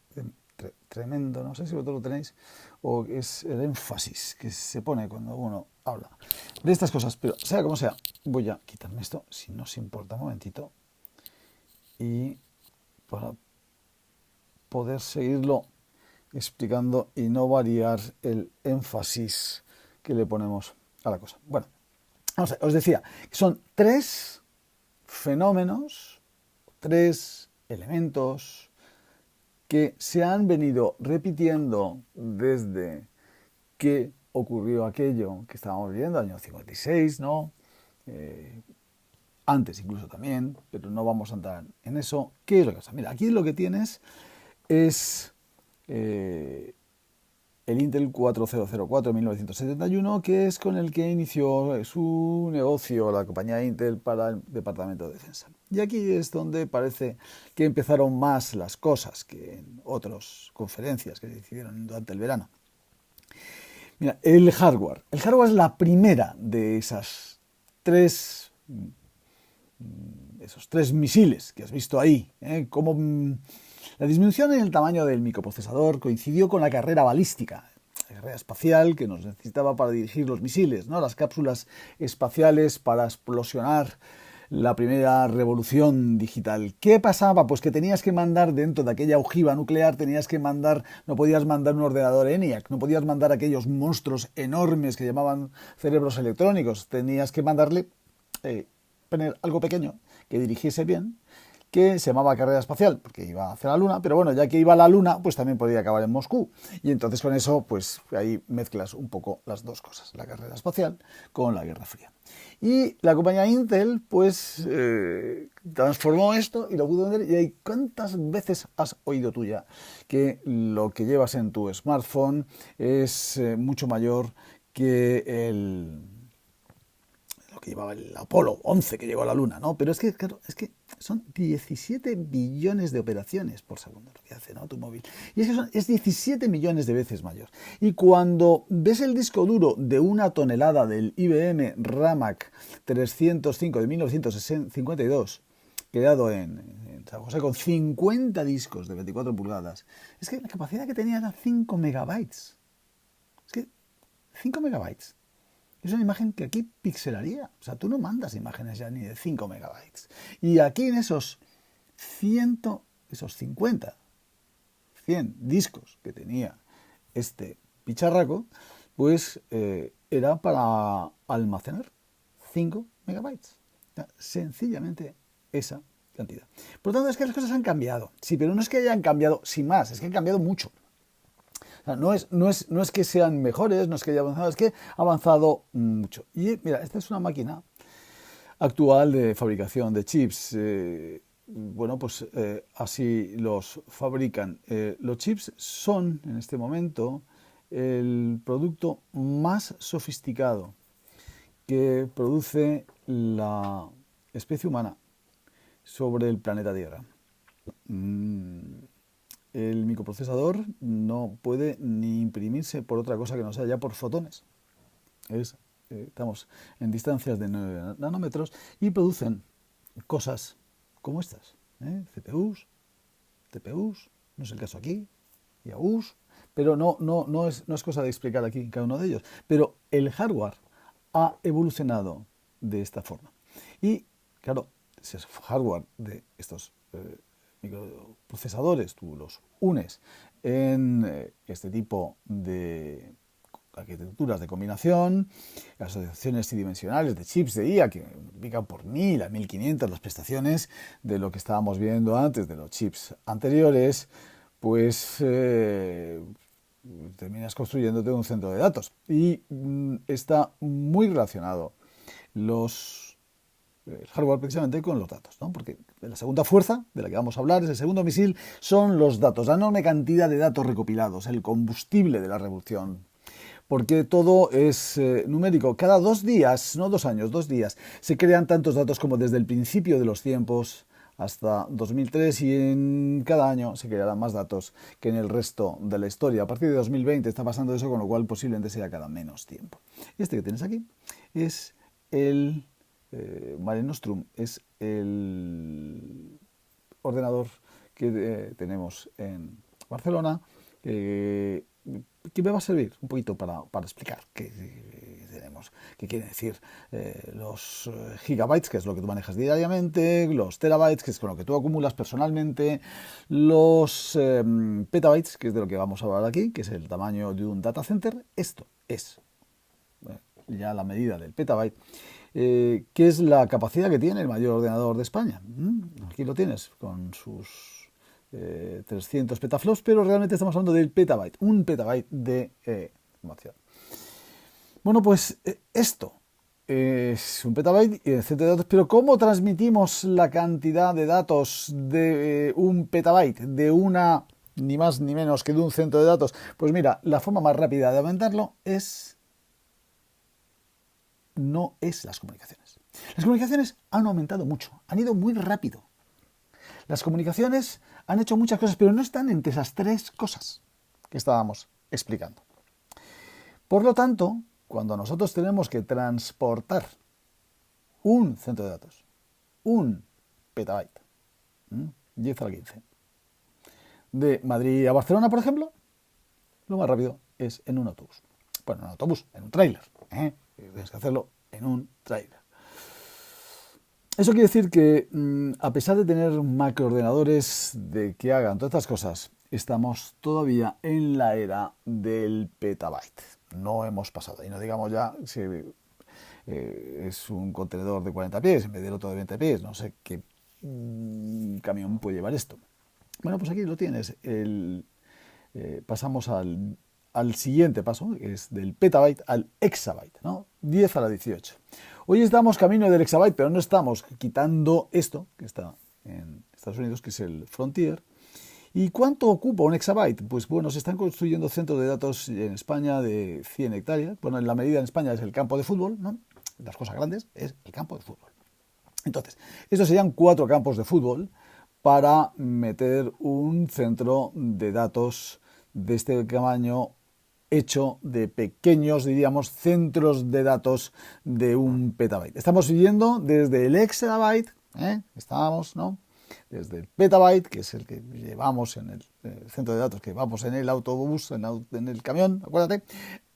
Speaker 2: tremendo, no sé si vosotros lo tenéis, o es el énfasis que se pone cuando uno habla de estas cosas, pero sea como sea, voy a quitarme esto, si no os importa un momentito, y para poder seguirlo explicando y no variar el énfasis que le ponemos a la cosa. Bueno, vamos a ver, os decía, son tres fenómenos, tres elementos que se han venido repitiendo desde que ocurrió aquello que estábamos viviendo, año 56, ¿no? Antes incluso también, pero no vamos a entrar en eso. ¿Qué es lo que pasa? Mira, aquí lo que tienes es el Intel 4004 de 1971, que es con el que inició su negocio la compañía Intel para el Departamento de Defensa. Y aquí es donde parece que empezaron más las cosas que en otras conferencias que se hicieron durante el verano. Mira, el hardware. El hardware es la primera de esos tres misiles que has visto ahí. Como la disminución en el tamaño del microprocesador coincidió con la carrera balística, la carrera espacial que nos necesitaba para dirigir los misiles, ¿no? Las cápsulas espaciales para explosionar la primera revolución digital. ¿Qué pasaba? Pues que tenías que mandar dentro de aquella ojiva nuclear, no podías mandar un ordenador ENIAC, no podías mandar aquellos monstruos enormes que llamaban cerebros electrónicos, tenías que mandarle poner algo pequeño que dirigiese bien, que se llamaba carrera espacial, porque iba hacia la Luna, pero bueno, ya que iba a la Luna, pues también podía acabar en Moscú. Y entonces con eso, pues ahí mezclas un poco las dos cosas, la carrera espacial con la Guerra Fría. Y la compañía Intel, pues, transformó esto y lo pudo vender. Y ¿cuántas veces has oído tú ya que lo que llevas en tu smartphone es mucho mayor que lo que llevaba el Apolo 11 que llegó a la Luna, ¿no? Pero es que, claro, son 17 billones de operaciones por segundo lo que hace, ¿no?, tu móvil. Y es 17 millones de veces mayor. Y cuando ves el disco duro de 1 tonelada del IBM Ramac 305 de 1952, creado en San José con 50 discos de 24 pulgadas, es que la capacidad que tenía era 5 megabytes. Es que 5 megabytes. Es una imagen que aquí pixelaría. O sea, tú no mandas imágenes ya ni de 5 megabytes. Y aquí en esos 100 discos que tenía este bicharraco, pues era para almacenar 5 megabytes. O sea, sencillamente esa cantidad. Por lo tanto, es que las cosas han cambiado. Sí, pero no es que hayan cambiado sin más, es que han cambiado mucho. O sea, no es que sean mejores, no es que haya avanzado, es que ha avanzado mucho. Y mira, esta es una máquina actual de fabricación de chips. Bueno, pues así los fabrican. Los chips son, en este momento, el producto más sofisticado que produce la especie humana sobre el planeta Tierra. El microprocesador no puede ni imprimirse por otra cosa que no sea ya por fotones. Estamos en distancias de 9 nanómetros y producen cosas como estas. CPUs, TPUs, no es el caso aquí, IAUs, pero no es cosa de explicar aquí cada uno de ellos. Pero el hardware ha evolucionado de esta forma. Y, claro, ese hardware de estos microprocesadores, tú los unes en este tipo de arquitecturas de combinación, asociaciones tridimensionales de chips de IA que multiplican por 1000 a 1500 las prestaciones de lo que estábamos viendo antes de los chips anteriores, pues terminas construyéndote un centro de datos. Y está muy relacionado el hardware precisamente con los datos, ¿no? Porque la segunda fuerza de la que vamos a hablar, es el segundo misil, son los datos, la enorme cantidad de datos recopilados, el combustible de la revolución. Porque todo es numérico. Cada 2 días, no 2 años, 2 días, se crean tantos datos como desde el principio de los tiempos hasta 2003 y en cada año se crearán más datos que en el resto de la historia. A partir de 2020 está pasando eso, con lo cual posiblemente sea cada menos tiempo. Este que tienes aquí es el Mare Nostrum, es el ordenador que tenemos en Barcelona, que me va a servir un poquito para explicar qué tenemos, qué quiere decir los gigabytes, que es lo que tú manejas diariamente, los terabytes, que es con lo que tú acumulas personalmente, los petabytes, que es de lo que vamos a hablar aquí, que es el tamaño de un data center. Esto es ya la medida del petabyte, que es la capacidad que tiene el mayor ordenador de España. Aquí lo tienes con sus 300 petaflops, pero realmente estamos hablando del petabyte, un petabyte de información. Bueno, pues esto es un petabyte y el centro de datos, pero ¿cómo transmitimos la cantidad de datos de un petabyte, de una, ni más ni menos que de un centro de datos? Pues mira, la forma más rápida de aumentarlo no es las comunicaciones. Las comunicaciones han aumentado mucho, han ido muy rápido. Las comunicaciones han hecho muchas cosas, pero no están entre esas 3 cosas que estábamos explicando. Por lo tanto, cuando nosotros tenemos que transportar un centro de datos, un petabyte, 10 a la 15, de Madrid a Barcelona, por ejemplo, lo más rápido es en un autobús. Bueno, en un autobús, en un tráiler. Tienes que hacerlo en un tráiler. Eso quiere decir que, a pesar de tener macroordenadores de que hagan todas estas cosas, estamos todavía en la era del petabyte. No hemos pasado. Y no digamos ya si es un contenedor de 40 pies en vez del otro de 20 pies. No sé qué camión puede llevar esto. Bueno, pues aquí lo tienes. Pasamos al siguiente paso, que es del petabyte al exabyte, ¿no? 10 a la 18. Hoy estamos camino del exabyte, pero no estamos quitando esto, que está en Estados Unidos, que es el Frontier. ¿Y cuánto ocupa un exabyte? Pues bueno, se están construyendo centros de datos en España de 100 hectáreas. Bueno, en la medida en España es el campo de fútbol, ¿no? Las cosas grandes es el campo de fútbol. Entonces, estos serían 4 campos de fútbol para meter un centro de datos de este tamaño hecho de pequeños, diríamos, centros de datos de un petabyte. Estamos viendo desde el exabyte, estábamos, ¿no? Desde el petabyte, que es el que llevamos en el centro de datos, que vamos en el autobús, en el camión, acuérdate,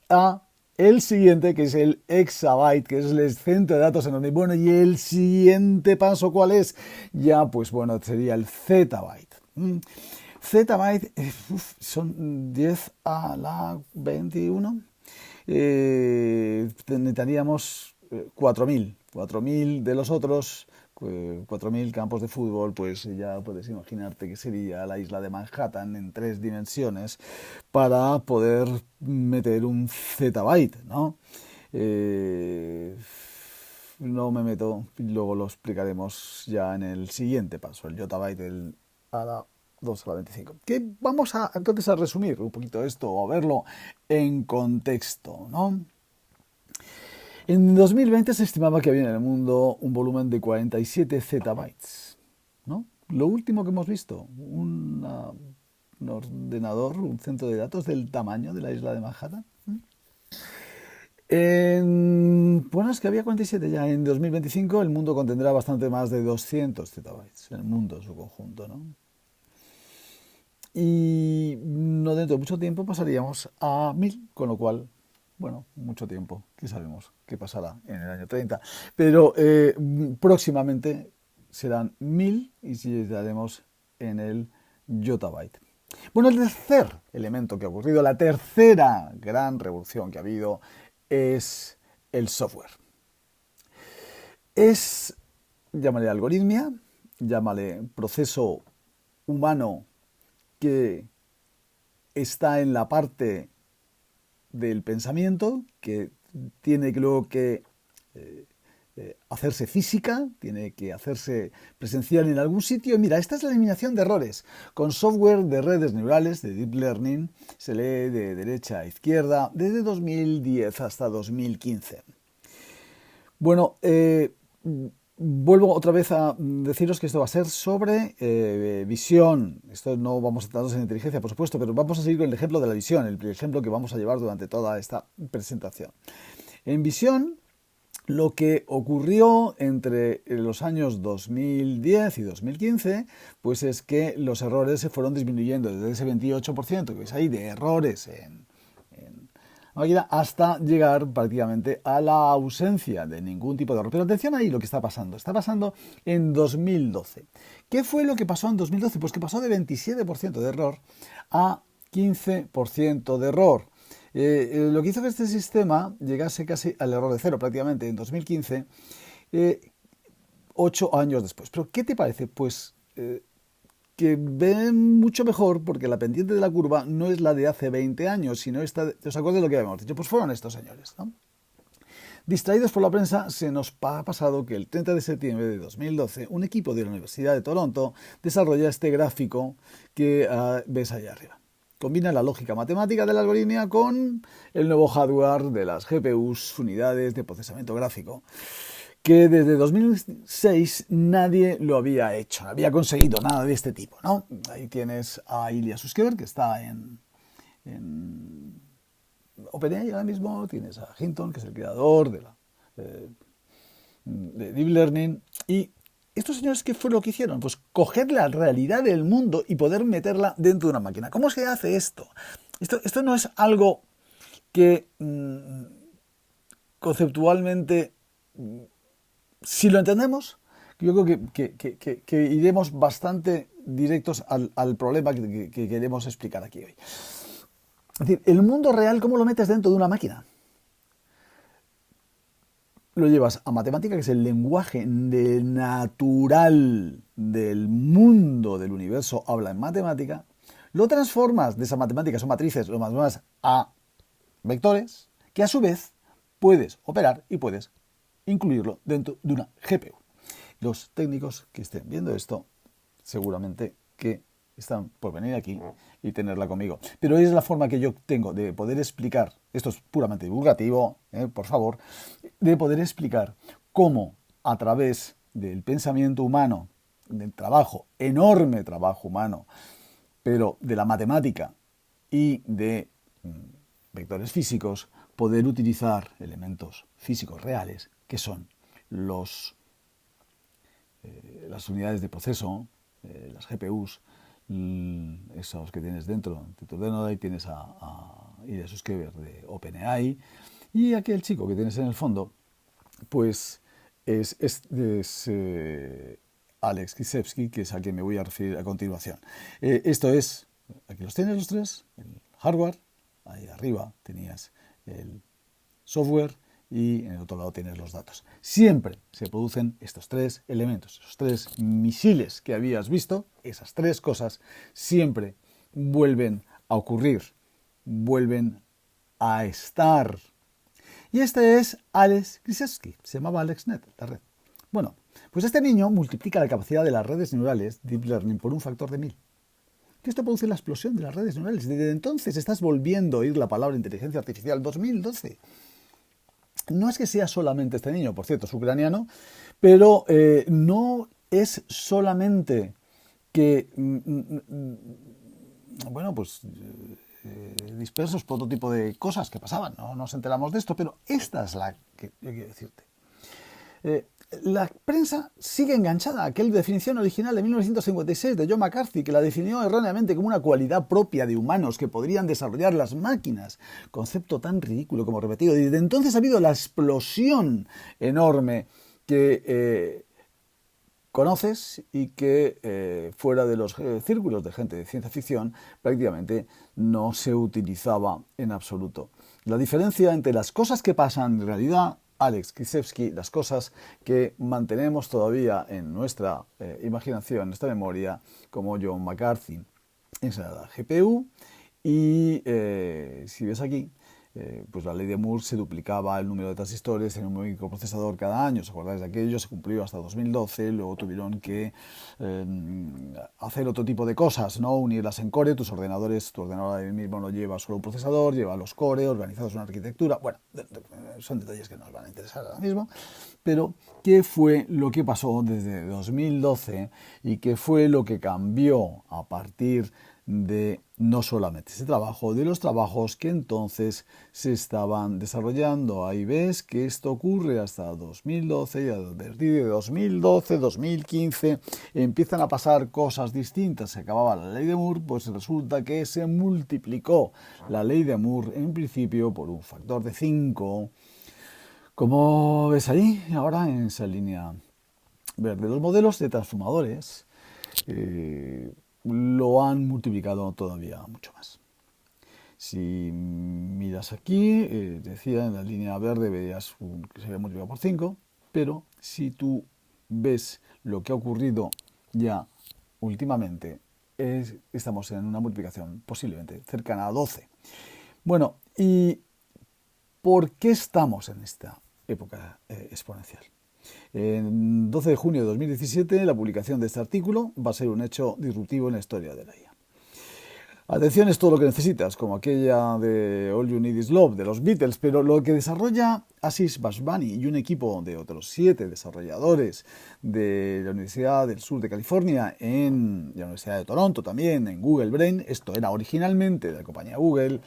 Speaker 2: a el siguiente, que es el exabyte, que es el centro de datos enorme. Bueno, y el siguiente paso, ¿cuál es? Ya, pues bueno, sería el zettabyte. Zettabyte son 10 a la 21. Necesitaríamos 4.000 de los otros. 4.000 campos de fútbol, pues ya puedes imaginarte que sería la isla de Manhattan en 3 dimensiones para poder meter un zettabyte, ¿no? No me meto, luego lo explicaremos ya en el siguiente paso, el yottabyte a la 2 a la 25. Que vamos entonces a resumir un poquito esto o a verlo en contexto, ¿no? En 2020 se estimaba que había en el mundo un volumen de 47 zettabytes, ¿no? Lo último que hemos visto, un ordenador, un centro de datos del tamaño de la isla de Manhattan. Bueno, es que había 47 ya. En 2025 el mundo contendrá bastante más de 200 zettabytes, el mundo en su conjunto, ¿no? Y no dentro de mucho tiempo pasaríamos a 1000, con lo cual, bueno, mucho tiempo, ¿qué sabemos qué pasará en el año 30? Pero próximamente serán 1000 y llegaremos en el yottabyte. Bueno, el tercer elemento que ha ocurrido, la tercera gran revolución que ha habido, es el software. Llámale algoritmia, llámale proceso humano que está en la parte del pensamiento, que tiene luego que hacerse física, tiene que hacerse presencial en algún sitio. Mira, esta es la eliminación de errores. Con software de redes neurales, de Deep Learning, se lee de derecha a izquierda desde 2010 hasta 2015. Bueno, vuelvo otra vez a deciros que esto va a ser sobre visión. Esto no vamos a tratarnos en inteligencia, por supuesto, pero vamos a seguir con el ejemplo de la visión, el ejemplo que vamos a llevar durante toda esta presentación. En visión, lo que ocurrió entre los años 2010 y 2015, pues es que los errores se fueron disminuyendo desde ese 28% que veis ahí de errores en máquina hasta llegar prácticamente a la ausencia de ningún tipo de error. Pero atención ahí lo que está pasando. Está pasando en 2012. ¿Qué fue lo que pasó en 2012? Pues que pasó de 27% de error a 15% de error. Lo que hizo que este sistema llegase casi al error de cero prácticamente en 2015, 8 años después. Pero ¿qué te parece? Pues que ven mucho mejor porque la pendiente de la curva no es la de hace 20 años, sino esta. ¿Os acordáis de lo que habíamos dicho? Pues fueron estos señores, ¿no? Distraídos por la prensa, se nos ha pasado que el 30 de septiembre de 2012 un equipo de la Universidad de Toronto desarrolla este gráfico que ves ahí arriba. Combina la lógica matemática de la algoritmia con el nuevo hardware de las GPUs, unidades de procesamiento gráfico, que desde 2006 nadie lo había hecho, no había conseguido nada de este tipo, ¿no? Ahí tienes a Ilya Sutskever, que está en OpenAI ahora mismo tienes a Hinton, que es el creador de Deep Learning, y estos señores, ¿qué fue lo que hicieron? Pues coger la realidad del mundo y poder meterla dentro de una máquina. ¿Cómo se hace esto? Esto no es algo que conceptualmente, si lo entendemos, yo creo que iremos bastante directos al problema que queremos explicar aquí hoy. Es decir, el mundo real, ¿cómo lo metes dentro de una máquina? Lo llevas a matemática, que es el lenguaje natural del mundo, del universo, habla en matemática, lo transformas de esas matemáticas o matrices, lo más a vectores, que a su vez puedes operar y puedes incluirlo dentro de una GPU. Los técnicos que estén viendo esto, seguramente que están por venir aquí y tenerla conmigo. Pero es la forma que yo tengo de poder explicar, esto es puramente divulgativo, por favor, de poder explicar cómo a través del pensamiento humano, del trabajo, enorme trabajo humano, pero de la matemática y de vectores físicos, poder utilizar elementos físicos reales, que son las unidades de proceso, las GPUs, esos que tienes dentro de tu ordenador. Ahí tienes a Ilya Sutskever de OpenAI, y aquel chico que tienes en el fondo, pues es Alex Krizhevsky, que es a quien me voy a referir a continuación. Esto es, aquí los tienes los tres, el hardware, ahí arriba tenías el software y en el otro lado tienes los datos. Siempre se producen estos tres elementos, esos tres misiles que habías visto, esas tres cosas siempre vuelven a ocurrir, vuelven a estar. Y este es Alex Krizhevsky, se llamaba AlexNet, la red. Bueno, pues este niño multiplica la capacidad de las redes neurales Deep Learning por un factor de 1000. Que esto produce la explosión de las redes neurales. Desde entonces estás volviendo a oír la palabra inteligencia artificial, 2012. No es que sea solamente este niño, por cierto, es ucraniano, pero no es solamente que, bueno, pues dispersos por otro tipo de cosas que pasaban, no nos enteramos de esto, pero esta es la que yo quiero decirte. La prensa sigue enganchada a aquella definición original de 1956 de John McCarthy, que la definió erróneamente como una cualidad propia de humanos que podrían desarrollar las máquinas. Concepto tan ridículo como repetido. Y desde entonces ha habido la explosión enorme que conoces y que fuera de los círculos de gente de ciencia ficción prácticamente no se utilizaba en absoluto. La diferencia entre las cosas que pasan en realidad, Alex Krizhevsky, las cosas que mantenemos todavía en nuestra imaginación, en nuestra memoria, como John McCarthy, esa era la GPU, y si ves aquí, pues la ley de Moore se duplicaba el número de transistores en un microprocesador cada año. ¿Os acordáis de aquello? Se cumplió hasta 2012, luego tuvieron que hacer otro tipo de cosas, ¿no? Unirlas en core, tu ordenador ahora mismo no lleva solo un procesador, lleva los core, organizados en una arquitectura. Bueno, son detalles que nos van a interesar ahora mismo, pero ¿qué fue lo que pasó desde 2012 y qué fue lo que cambió a partir de no solamente ese trabajo, de los trabajos que entonces se estaban desarrollando? Ahí ves que esto ocurre hasta 2012 y a partir de 2012, 2015 empiezan a pasar cosas distintas. Se acababa la ley de Moore, pues resulta que se multiplicó la ley de Moore en principio por un factor de 5, como ves ahí ahora en esa línea verde. Los modelos de transformadores lo han multiplicado todavía mucho más. Si miras aquí, decía en la línea verde, verías que se había multiplicado por 5, pero si tú ves lo que ha ocurrido ya últimamente, estamos en una multiplicación posiblemente cercana a 12. Bueno, ¿y por qué estamos en esta época exponencial? En 12 de junio de 2017, la publicación de este artículo va a ser un hecho disruptivo en la historia de la IA. Atención es todo lo que necesitas, como aquella de All You Need Is Love de los Beatles, pero lo que desarrolla Ashish Vaswani y un equipo de otros 7 desarrolladores de la Universidad del Sur de California, en la Universidad de Toronto también, en Google Brain, esto era originalmente de la compañía Google,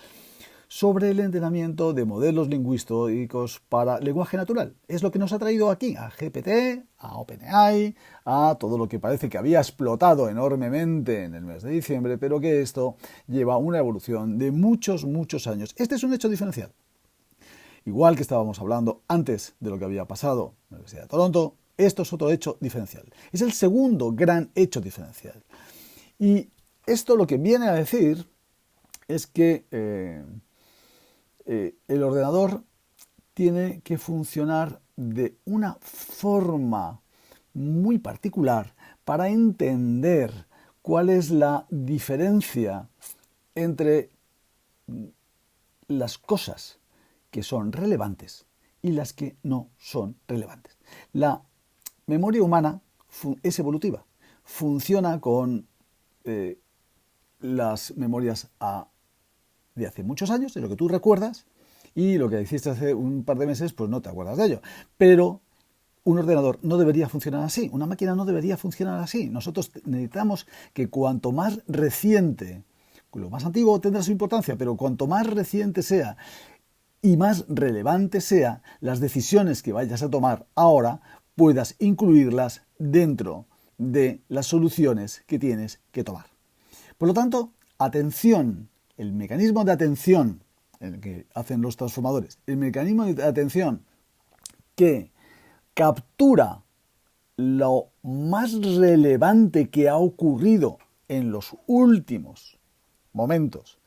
Speaker 2: sobre el entrenamiento de modelos lingüísticos para lenguaje natural. Es lo que nos ha traído aquí a GPT, a OpenAI, a todo lo que parece que había explotado enormemente en el mes de diciembre, pero que esto lleva una evolución de muchos, muchos años. Este es un hecho diferencial. Igual que estábamos hablando antes de lo que había pasado en la Universidad de Toronto, esto es otro hecho diferencial. Es el segundo gran hecho diferencial. Y esto lo que viene a decir es que el ordenador tiene que funcionar de una forma muy particular para entender cuál es la diferencia entre las cosas que son relevantes y las que no son relevantes. La memoria humana es evolutiva, funciona con las memorias de hace muchos años, de lo que tú recuerdas, y lo que hiciste hace un par de meses, pues no te acuerdas de ello. Pero un ordenador no debería funcionar así, una máquina no debería funcionar así. Nosotros necesitamos que cuanto más reciente, lo más antiguo tendrá su importancia, pero cuanto más reciente sea y más relevante sea, las decisiones que vayas a tomar ahora, puedas incluirlas dentro de las soluciones que tienes que tomar. Por lo tanto, atención, el mecanismo de atención en el que hacen los transformadores, el mecanismo de atención que captura lo más relevante que ha ocurrido en los últimos momentos,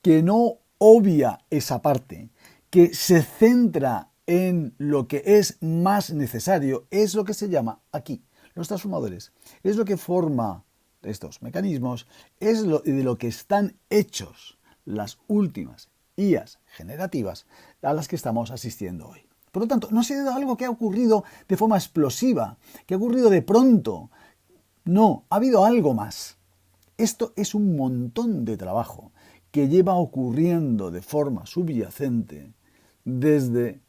Speaker 2: que no obvia esa parte, que se centra en lo que es más necesario, es lo que se llama aquí los transformadores. Es lo que forma estos mecanismos, es de lo que están hechos las últimas IAs generativas a las que estamos asistiendo hoy. Por lo tanto, no ha sido algo que ha ocurrido de forma explosiva, que ha ocurrido de pronto. No, ha habido algo más. Esto es un montón de trabajo que lleva ocurriendo de forma subyacente desde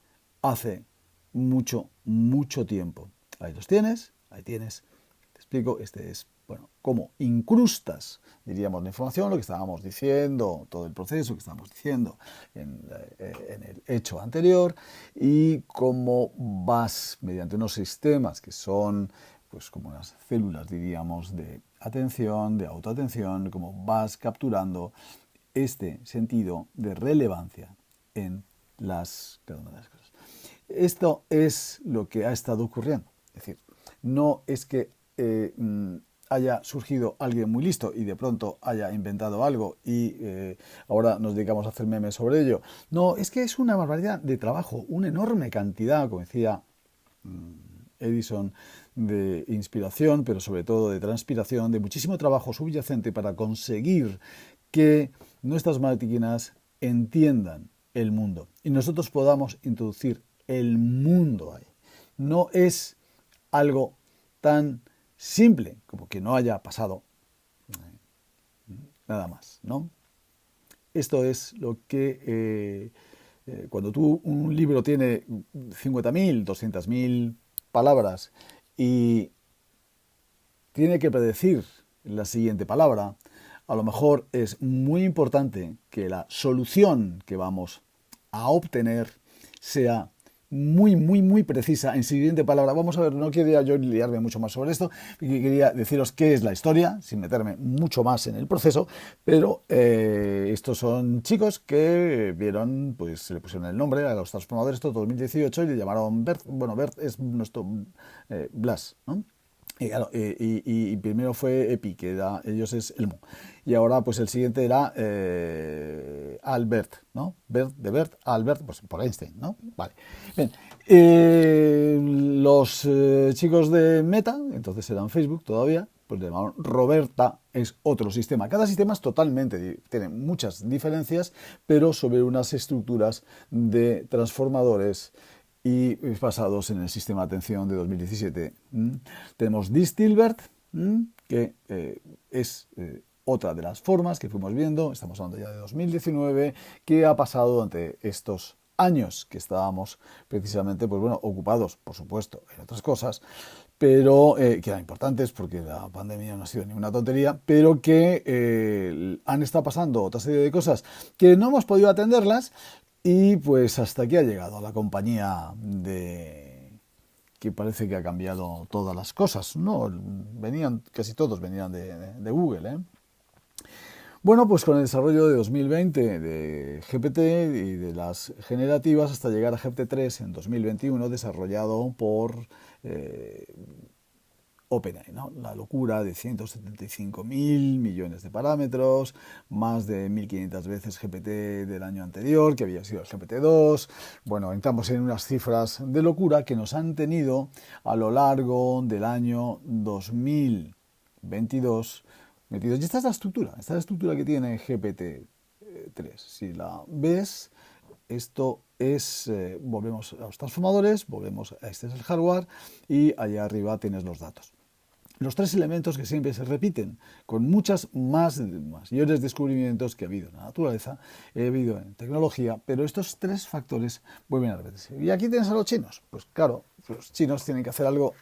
Speaker 2: hace mucho, mucho tiempo. Ahí los tienes, ahí tienes. Te explico, este es, bueno, cómo incrustas, diríamos, la información, lo que estábamos diciendo, todo el proceso que estábamos diciendo en el hecho anterior, y cómo vas, mediante unos sistemas que son, pues, como las células, diríamos, de atención, de autoatención, cómo vas capturando este sentido de relevancia en cada una de las cosas. Esto es lo que ha estado ocurriendo. Es decir, no es que haya surgido alguien muy listo y de pronto haya inventado algo y ahora nos dedicamos a hacer memes sobre ello. No, es que es una barbaridad de trabajo, una enorme cantidad, como decía Edison, de inspiración, pero sobre todo de transpiración, de muchísimo trabajo subyacente para conseguir que nuestras máquinas entiendan el mundo y nosotros podamos introducir el mundo ahí. No es algo tan simple como que no haya pasado nada más, ¿no? Esto es lo que cuando un libro tiene 50.000, 200.000 palabras y tiene que predecir la siguiente palabra, a lo mejor es muy importante que la solución que vamos a obtener sea muy, muy, muy precisa. En siguiente palabra, vamos a ver, no quería yo liarme mucho más sobre esto, quería deciros qué es la historia, sin meterme mucho más en el proceso, pero estos son chicos que vieron, pues se le pusieron el nombre a los transformadores, esto 2018, y le llamaron BERT. Bueno, BERT es nuestro Blas, ¿no? Y, claro, y primero fue EPI, que ellos es Elmo. Y ahora pues el siguiente era Albert, ¿no? De Bert a Albert, pues por Einstein, ¿no? Vale. Bien. Los chicos de Meta, entonces eran Facebook todavía, pues le llamaron Roberta, es otro sistema. Cada sistema es tiene muchas diferencias, pero sobre unas estructuras de transformadores y basados en el sistema de atención de 2017. Tenemos Distilbert, que es otra de las formas que fuimos viendo, estamos hablando ya de 2019, que ha pasado durante estos años que estábamos precisamente, pues bueno, ocupados, por supuesto, en otras cosas, pero que eran importantes porque la pandemia no ha sido ninguna tontería, pero que han estado pasando otra serie de cosas que no hemos podido atenderlas y pues hasta aquí ha llegado la compañía que parece que ha cambiado todas las cosas. No, casi todos venían de Google, ¿eh? Bueno, pues con el desarrollo de 2020 de GPT y de las generativas hasta llegar a GPT-3 en 2021, desarrollado por OpenAI, ¿no? La locura de 175.000 millones de parámetros, más de 1.500 veces GPT del año anterior, que había sido el GPT-2. Bueno, entramos en unas cifras de locura que nos han tenido a lo largo del año 2022 metidos. Y esta es la estructura que tiene GPT-3. Si la ves, esto es, volvemos a los transformadores, volvemos a este es el hardware y allá arriba tienes los datos. Los tres elementos que siempre se repiten, con muchas mayores descubrimientos que ha habido en la naturaleza, ha habido en tecnología, pero estos tres factores vuelven a repetirse. Y aquí tienes a los chinos. Pues claro, los chinos tienen que hacer algo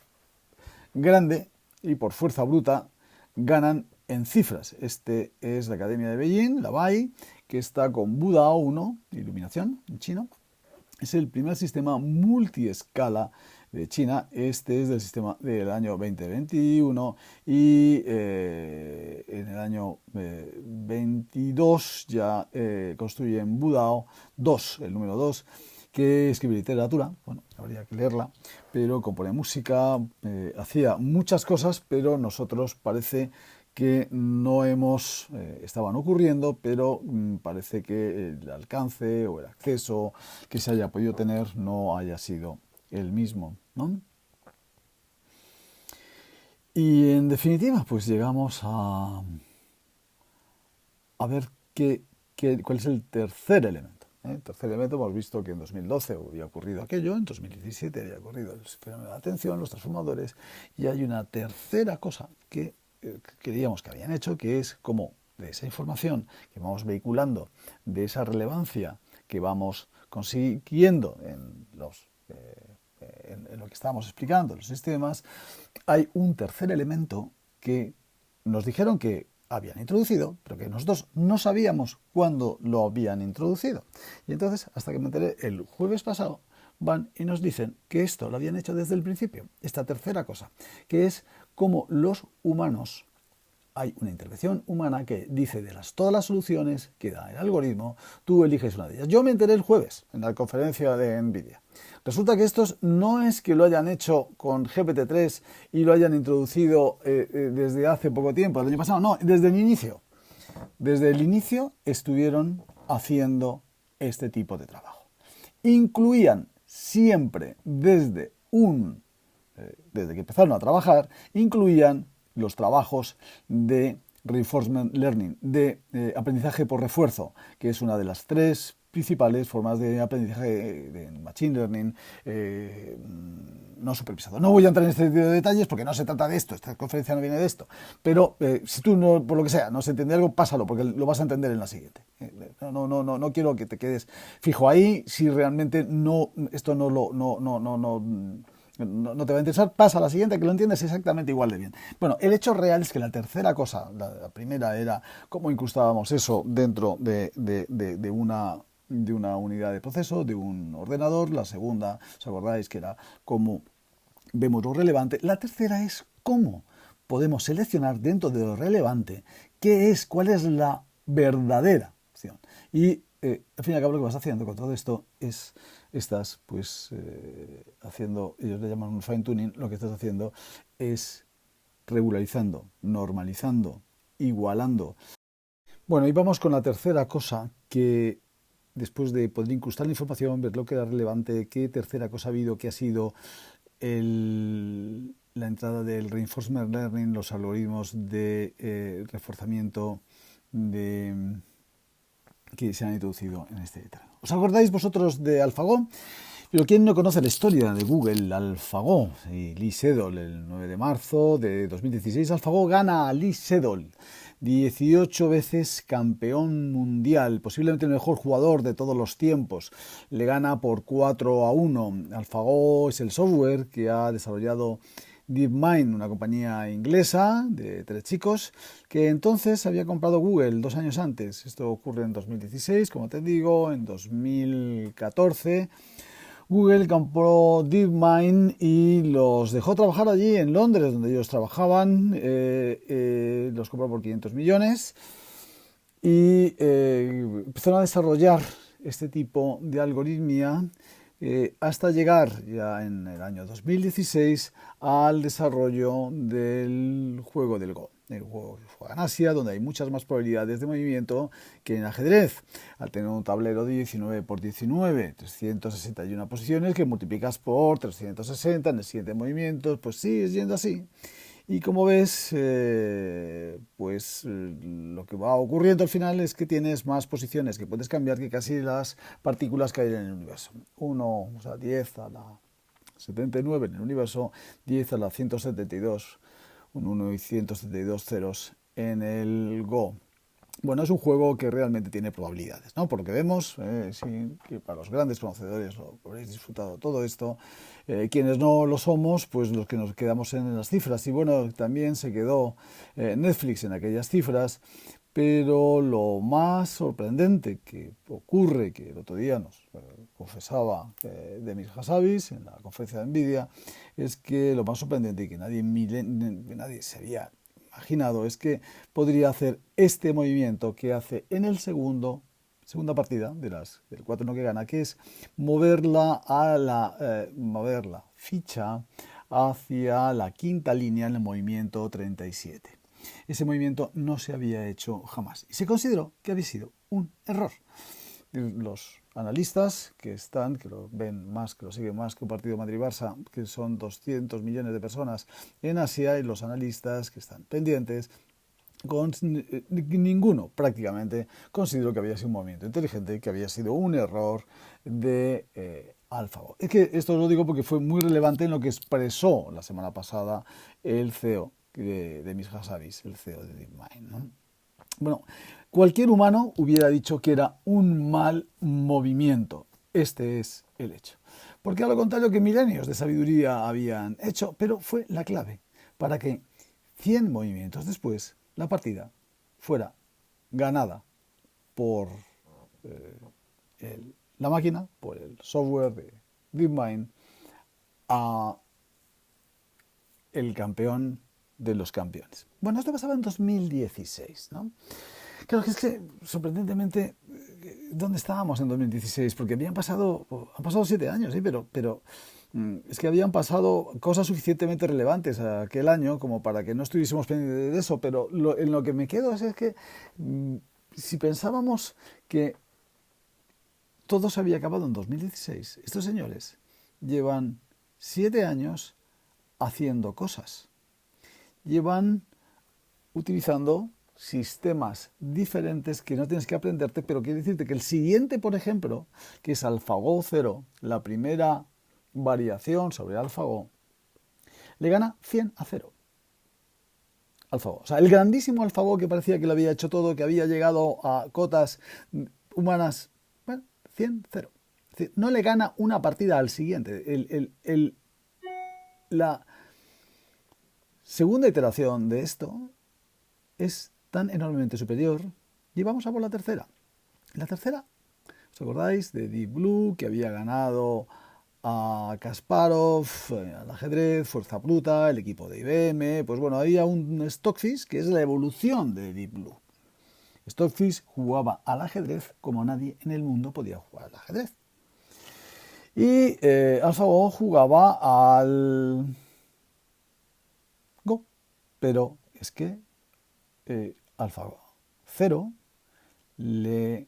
Speaker 2: grande y por fuerza bruta ganan en cifras. Este es la Academia de Beijing, la BAI, que está con Buda 1, iluminación en chino. Es el primer sistema multiescala de China. Este es del sistema del año 2021 y en el año 22 ya construyen Budao 2, el número 2, que escribe literatura. Bueno, habría que leerla, pero compone música, hacía muchas cosas, pero nosotros parece que no estaban ocurriendo, pero parece que el alcance o el acceso que se haya podido tener no haya sido el mismo, ¿no? Y en definitiva, pues llegamos a ver cuál es el tercer elemento. El tercer elemento, hemos visto que en 2012 había ocurrido aquello, en 2017 había ocurrido el fenómeno de la atención, los transformadores, y hay una tercera cosa que creíamos que habían hecho, que es como de esa información que vamos vehiculando, de esa relevancia que vamos consiguiendo en lo que estábamos explicando, los sistemas, hay un tercer elemento que nos dijeron que habían introducido, pero que nosotros no sabíamos cuándo lo habían introducido. Y entonces, hasta que me enteré el jueves pasado, van y nos dicen que esto lo habían hecho desde el principio. Esta tercera cosa, que es cómo los humanos, hay una intervención humana que dice de todas las soluciones que da el algoritmo, tú eliges una de ellas. Yo me enteré el jueves en la conferencia de NVIDIA. Resulta que estos no es que lo hayan hecho con GPT-3 y lo hayan introducido desde hace poco tiempo, el año pasado, no, desde el inicio. Desde el inicio estuvieron haciendo este tipo de trabajo. Incluían siempre desde que empezaron a trabajar, incluían los trabajos de reinforcement learning, de aprendizaje por refuerzo, que es una de las tres principales formas de aprendizaje de machine learning no supervisado. No voy a entrar en este tipo de detalles porque no se trata de esto, esta conferencia no viene de esto, pero si tú, no, por lo que sea, no se entiende algo, pásalo, porque lo vas a entender en la siguiente. No quiero que te quedes fijo ahí, si realmente esto no te va a interesar, pasa a la siguiente que lo entiendes exactamente igual de bien. Bueno, el hecho real es que la tercera cosa, la primera era cómo incrustábamos eso dentro de una unidad de proceso, de un ordenador. La segunda, ¿os acordáis? Que era cómo vemos lo relevante. La tercera es cómo podemos seleccionar dentro de lo relevante cuál es la verdadera opción. Y al fin y al cabo lo que vas haciendo con todo esto es estás haciendo, ellos le llaman un fine tuning, lo que estás haciendo es regularizando, normalizando, igualando. Bueno, y vamos con la tercera cosa, que después de poder incrustar la información, ver lo que era relevante, qué tercera cosa ha habido, que ha sido la entrada del reinforcement learning, los algoritmos de reforzamiento que se han introducido en este terreno. ¿Os acordáis vosotros de AlphaGo? Pero ¿quién no conoce la historia de Google? AlphaGo y Lee Sedol, el 9 de marzo de 2016, AlphaGo gana a Lee Sedol, 18 veces campeón mundial, posiblemente el mejor jugador de todos los tiempos. Le gana por 4-1. AlphaGo es el software que ha desarrollado DeepMind, una compañía inglesa de 3 chicos, que entonces había comprado Google 2 años antes. Esto ocurre en 2016, como te digo, en 2014. Google compró DeepMind y los dejó trabajar allí en Londres, donde ellos trabajaban. Los compró por 500 millones y empezaron a desarrollar este tipo de algoritmia hasta llegar ya en el año 2016 al desarrollo del juego del Go. El juego que juega en Asia, donde hay muchas más probabilidades de movimiento que en ajedrez. Al tener un tablero de 19 por 19, 361 posiciones que multiplicas por 360 en el siguiente movimiento, pues sigues yendo así. Y como ves, lo que va ocurriendo al final es que tienes más posiciones que puedes cambiar que casi las partículas que hay en el universo. 10 a la 79 en el universo, 10 a la 172, un 1 y 172 ceros en el Go. Bueno, es un juego que realmente tiene probabilidades, ¿no? Por lo que vemos, sí, que para los grandes conocedores lo habréis disfrutado todo esto. Quienes no lo somos, pues los que nos quedamos en las cifras. Y bueno, también se quedó Netflix en aquellas cifras, pero lo más sorprendente que ocurre, que el otro día nos confesaba Demis Hassabis en la conferencia de NVIDIA, es que lo más sorprendente y que nadie se había imaginado es que podría hacer este movimiento que hace en el segunda partida del 4-1 que gana, que es mover la ficha hacia la quinta línea en el movimiento 37. Ese movimiento no se había hecho jamás y se consideró que había sido un error. Los analistas que lo ven más, que lo siguen más que un partido Madrid-Barça, que son 200 millones de personas en Asia, y los analistas que están pendientes, ninguno prácticamente consideró que había sido un movimiento inteligente, que había sido un error de AlphaGo. Es que esto lo digo porque fue muy relevante en lo que expresó la semana pasada el CEO de Demis Hassabis, el CEO de DeepMind, ¿no? Bueno, cualquier humano hubiera dicho que era un mal movimiento. Este es el hecho. Porque a lo contrario que milenios de sabiduría habían hecho, pero fue la clave para que 100 movimientos después la partida fuera ganada por la máquina, por el software de DeepMind, a el campeón de los campeones. Bueno, esto pasaba en 2016, ¿no? Claro que es que, sorprendentemente, ¿dónde estábamos en 2016? Porque han pasado 7 años, ¿sí? Pero es que habían pasado cosas suficientemente relevantes aquel año como para que no estuviésemos pendientes de eso, pero en lo que me quedo es que si pensábamos que todo se había acabado en 2016, estos señores llevan 7 años haciendo cosas. Llevan utilizando sistemas diferentes que no tienes que aprenderte, pero quiere decirte que el siguiente, por ejemplo, que es AlphaGo 0, la primera variación sobre AlphaGo, le gana 100-0. AlphaGo. O sea, el grandísimo AlphaGo que parecía que lo había hecho todo, que había llegado a cotas humanas, bueno, 100-0. Es decir, no le gana una partida al siguiente. La segunda iteración de esto es tan enormemente superior y vamos a por la tercera. La tercera, ¿os acordáis de Deep Blue, que había ganado a Kasparov, al ajedrez, Fuerza Bruta, el equipo de IBM? Pues bueno, había un Stockfish que es la evolución de Deep Blue. Stockfish jugaba al ajedrez como nadie en el mundo podía jugar al ajedrez. Y AlphaGo jugaba al Go, pero es que AlphaGo 0 le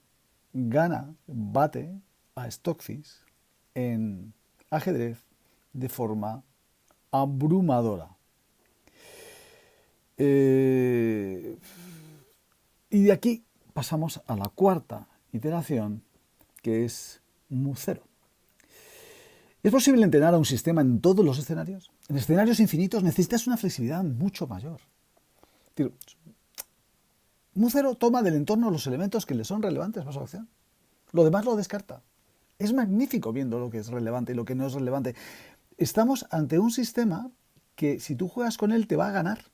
Speaker 2: bate a Stockfish en ajedrez de forma abrumadora. Y de aquí pasamos a la cuarta iteración, que es Mu0. ¿Es posible entrenar a un sistema en todos los escenarios? En escenarios infinitos necesitas una flexibilidad mucho mayor. Mu0 toma del entorno los elementos que le son relevantes para su acción. Lo demás lo descarta. Es magnífico viendo lo que es relevante y lo que no es relevante. Estamos ante un sistema que si tú juegas con él te va a ganar,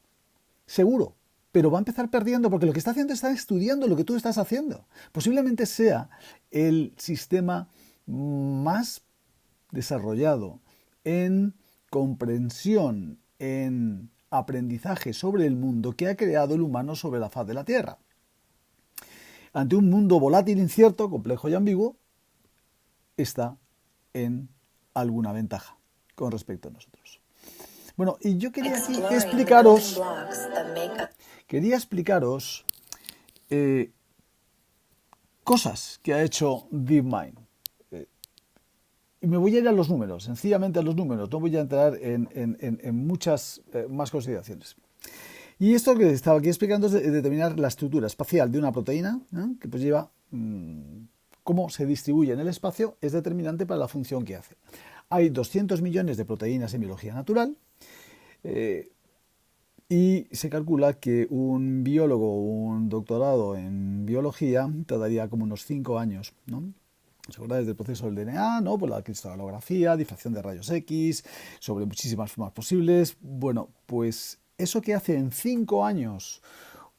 Speaker 2: seguro, pero va a empezar perdiendo porque lo que está haciendo está estudiando lo que tú estás haciendo. Posiblemente sea el sistema más desarrollado en comprensión, en aprendizaje sobre el mundo que ha creado el humano sobre la faz de la Tierra. Ante un mundo volátil, incierto, complejo y ambiguo, está en alguna ventaja con respecto a nosotros. Bueno, y yo quería aquí explicaros cosas que ha hecho DeepMind. Y me voy a ir a los números, sencillamente a los números, no voy a entrar en muchas más consideraciones. Y esto que estaba aquí explicando es determinar la estructura espacial de una proteína, que pues lleva cómo se distribuye en el espacio, es determinante para la función que hace. Hay 200 millones de proteínas en biología natural y se calcula que un biólogo, un doctorado en biología, tardaría como unos 5 años, ¿no? ¿Os acordáis del proceso del DNA? ¿No? Por la cristalografía, difracción de rayos X, sobre muchísimas formas posibles. Bueno, pues eso que hace en 5 años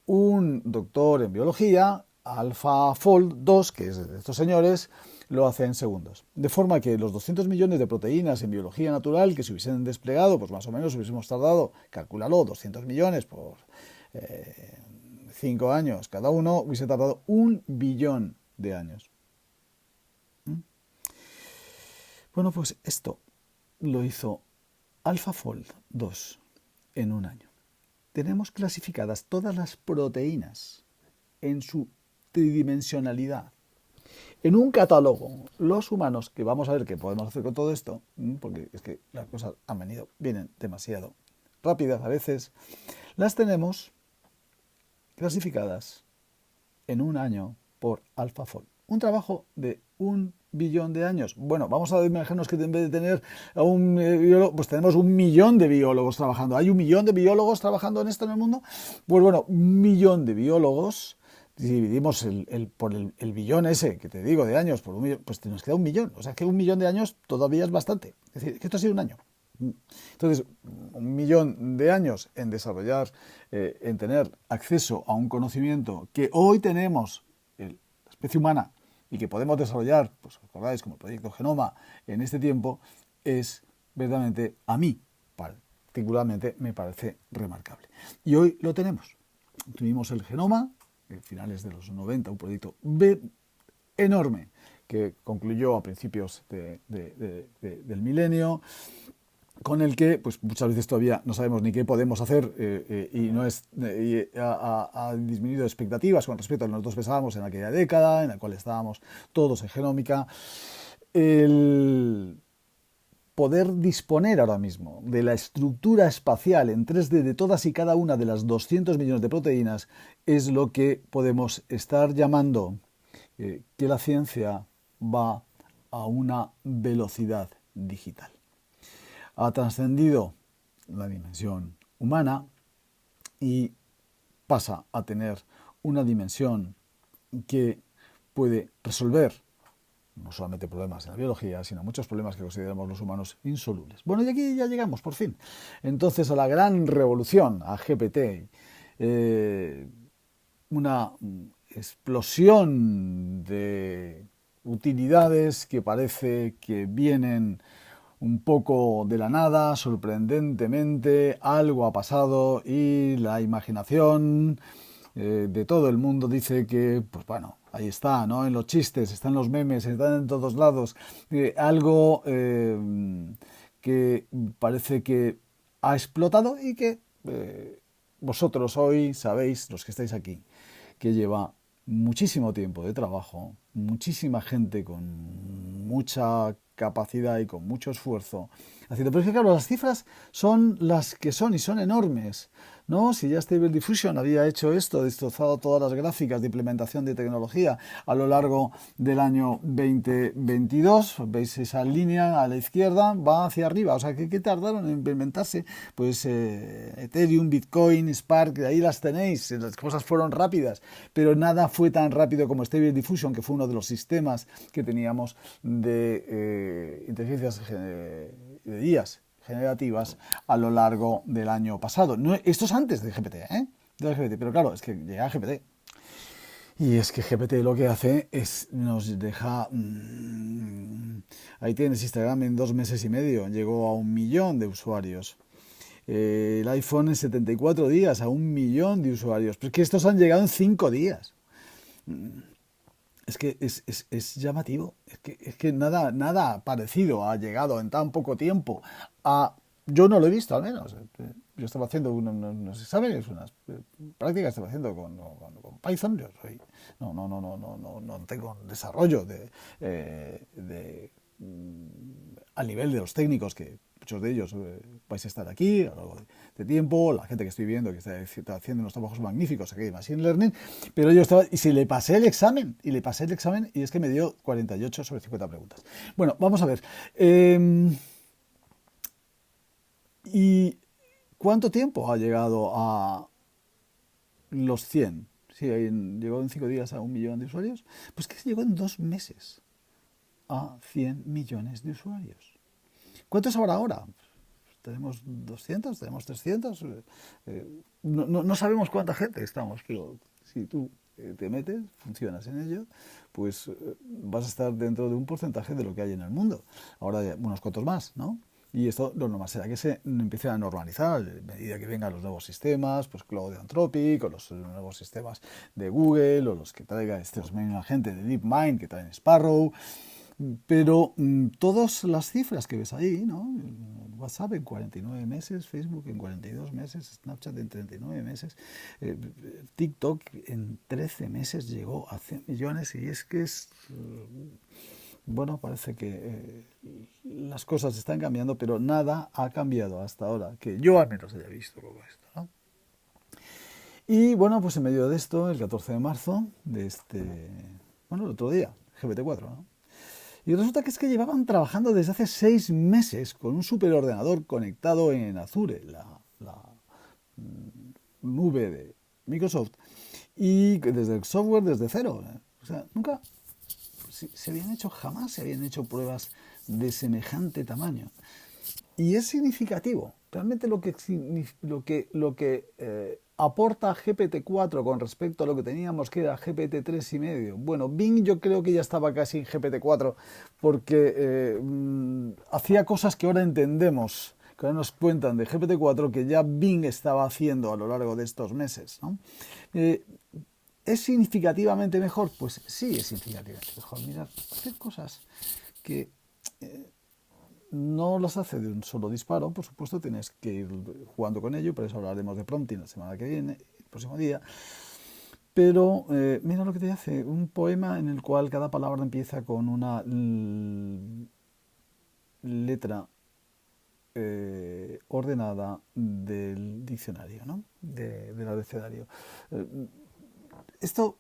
Speaker 2: un doctor en biología, AlphaFold 2, que es de estos señores, lo hace en segundos. De forma que los 200 millones de proteínas en biología natural que se hubiesen desplegado, pues más o menos hubiésemos tardado, calcúlalo, 200 millones por 5 años cada uno, hubiese tardado 1 billón de años. Bueno, pues esto lo hizo AlphaFold 2 en 1 año. Tenemos clasificadas todas las proteínas en su tridimensionalidad. En un catálogo, los humanos, que vamos a ver qué podemos hacer con todo esto, porque es que las cosas vienen demasiado rápidas a veces, las tenemos clasificadas en 1 año por AlphaFold. Un trabajo de 1 billón de años. Bueno, vamos a imaginarnos que en vez de tener a un biólogo, pues tenemos 1 millón de biólogos trabajando. ¿Hay 1 millón de biólogos trabajando en esto en el mundo? Pues bueno, 1 millón de biólogos, si dividimos por el billón ese, que te digo, de años, por 1 millón, pues nos queda 1 millón. O sea, que 1 millón de años todavía es bastante. Es decir, que esto ha sido 1 año. Entonces, 1 millón de años en desarrollar, en tener acceso a un conocimiento que hoy tenemos, la especie humana, y que podemos desarrollar, pues os acordáis, como el proyecto Genoma en este tiempo, es verdaderamente, a mí particularmente, me parece remarcable. Y hoy lo tenemos. Tuvimos el Genoma, en finales de los 90, un proyecto enorme que concluyó a principios del milenio, con el que pues muchas veces todavía no sabemos ni qué podemos hacer y ha disminuido expectativas con respecto a lo que nosotros pensábamos en aquella década, en la cual estábamos todos en genómica. El poder disponer ahora mismo de la estructura espacial en 3D de todas y cada una de las 200 millones de proteínas es lo que podemos estar llamando que la ciencia va a una velocidad digital. Ha trascendido la dimensión humana y pasa a tener una dimensión que puede resolver no solamente problemas en la biología, sino muchos problemas que consideramos los humanos insolubles. Bueno, y aquí ya llegamos, por fin. Entonces, a la gran revolución, a GPT, una explosión de utilidades que parece que vienen un poco de la nada, sorprendentemente, algo ha pasado y la imaginación de todo el mundo dice que, pues bueno, ahí está, ¿no? En los chistes, están los memes, están en todos lados, algo que parece que ha explotado y que vosotros hoy sabéis, los que estáis aquí, que lleva muchísimo tiempo de trabajo, muchísima gente con mucha capacidad y con mucho esfuerzo haciendo. Pero es que claro, las cifras son las que son y son enormes, ¿no? Si ya Stable Diffusion había hecho esto, destrozado todas las gráficas de implementación de tecnología a lo largo del año 2022, veis esa línea a la izquierda, va hacia arriba, o sea, ¿qué tardaron en implementarse? Pues Ethereum, Bitcoin, Spark, de ahí las tenéis, las cosas fueron rápidas, pero nada fue tan rápido como Stable Diffusion, que fue uno de los sistemas que teníamos de inteligencias de IAs generativas a lo largo del año pasado. No, esto es antes de GPT, de GPT, pero claro, es que llega GPT. Y es que GPT lo que hace es nos deja... ahí tienes Instagram en 2 meses y medio, llegó a 1 millón de usuarios. El iPhone en 74 días, a 1 millón de usuarios. Pero es que estos han llegado en 5 días. Es que es llamativo. Es que nada parecido ha llegado en tan poco tiempo. Yo no lo he visto, al menos. Yo estaba haciendo unos exámenes, unas prácticas, estaba haciendo con Python. Yo no tengo un desarrollo al nivel de los técnicos, que muchos de ellos vais a estar aquí a lo largo de tiempo, la gente que estoy viendo que está haciendo unos trabajos magníficos aquí de Machine Learning, pero yo estaba, y si le pasé el examen, y es que me dio 48 sobre 50 preguntas. Bueno, vamos a ver. ¿Y cuánto tiempo ha llegado a los 100? Sí, llegó en 5 días a 1 millón de usuarios. Pues que llegó en 2 meses a 100 millones de usuarios. ¿Cuántos habrá ahora? ¿Tenemos 200? ¿Tenemos 300? No sabemos cuánta gente estamos, pero si tú te metes, funcionas en ello, pues vas a estar dentro de un porcentaje de lo que hay en el mundo. Ahora hay unos cuantos más, ¿no? Y esto lo normal será que se empiece a normalizar a medida que vengan los nuevos sistemas, pues Cloud de Anthropic, o los nuevos sistemas de Google, o los que traiga misma gente de DeepMind, que traen Sparrow. Pero todas las cifras que ves ahí, ¿no? WhatsApp en 49 meses, Facebook en 42 meses, Snapchat en 39 meses, TikTok en 13 meses llegó a 100 millones, y es que bueno, parece que las cosas están cambiando, pero nada ha cambiado hasta ahora, que yo al menos haya visto como esto, ¿no? Y bueno, pues en medio de esto, el 14 de marzo de el otro día, GPT-4, ¿no? Y resulta que es que llevaban trabajando desde hace 6 meses con un superordenador conectado en Azure, la nube de Microsoft, y desde el software desde cero. O sea, nunca jamás se habían hecho pruebas de semejante tamaño. Y es significativo. Realmente lo que aporta GPT-4 con respecto a lo que teníamos, que era GPT-3,5. Bueno, Bing yo creo que ya estaba casi en GPT-4, porque hacía cosas que ahora entendemos, que ahora nos cuentan de GPT-4, que ya Bing estaba haciendo a lo largo de estos meses, ¿no? ¿Es significativamente mejor? Pues sí, es significativamente mejor. Mirad, hacer cosas que no las hace de un solo disparo. Por supuesto, tienes que ir jugando con ello, por eso hablaremos de prompting la semana que viene, el próximo día. Pero mira lo que te hace, un poema en el cual cada palabra empieza con una letra ordenada del diccionario, ¿no? Del abecedario. Esto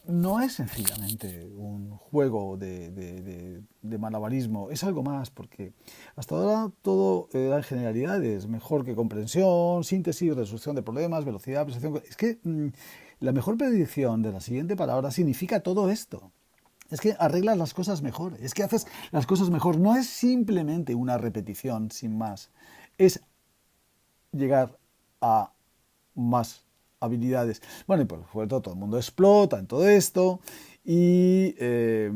Speaker 2: no es sencillamente un juego de malabarismo, es algo más, porque hasta ahora todo eran generalidades, mejor que comprensión, síntesis, resolución de problemas, velocidad, percepción. Es que la mejor predicción de la siguiente palabra significa todo esto. Es que arreglas las cosas mejor, es que haces las cosas mejor, no es simplemente una repetición sin más, es llegar a más habilidades. Bueno, y por supuesto todo el mundo explota en todo esto, y que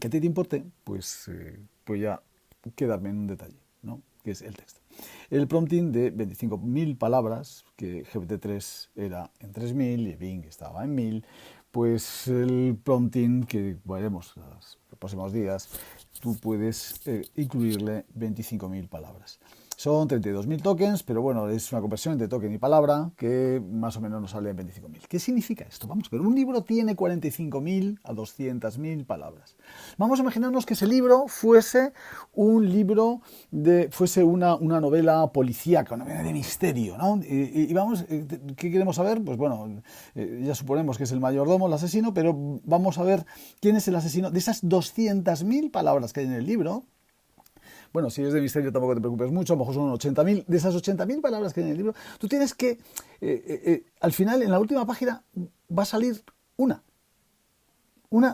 Speaker 2: a ti te importe, pues ya quedarme en un detalle, ¿no? Que es el texto. El prompting de 25.000 palabras, que GPT-3 era en 3.000 y Bing estaba en 1.000, pues el prompting que veremos los próximos días, tú puedes incluirle 25.000 palabras. Son 32.000 tokens, pero bueno, es una conversión entre token y palabra que más o menos nos sale en 25.000. ¿Qué significa esto? Vamos a ver, un libro tiene 45.000 a 200.000 palabras. Vamos a imaginarnos que ese libro fuese una novela policíaca, una novela de misterio, ¿no? Y vamos, ¿qué queremos saber? Pues bueno, ya suponemos que es el mayordomo, el asesino, pero vamos a ver quién es el asesino de esas 200.000 palabras que hay en el libro. Bueno, si es de misterio tampoco te preocupes mucho, a lo mejor son 80.000. De esas 80.000 palabras que hay en el libro, tú tienes que, al final, en la última página, va a salir una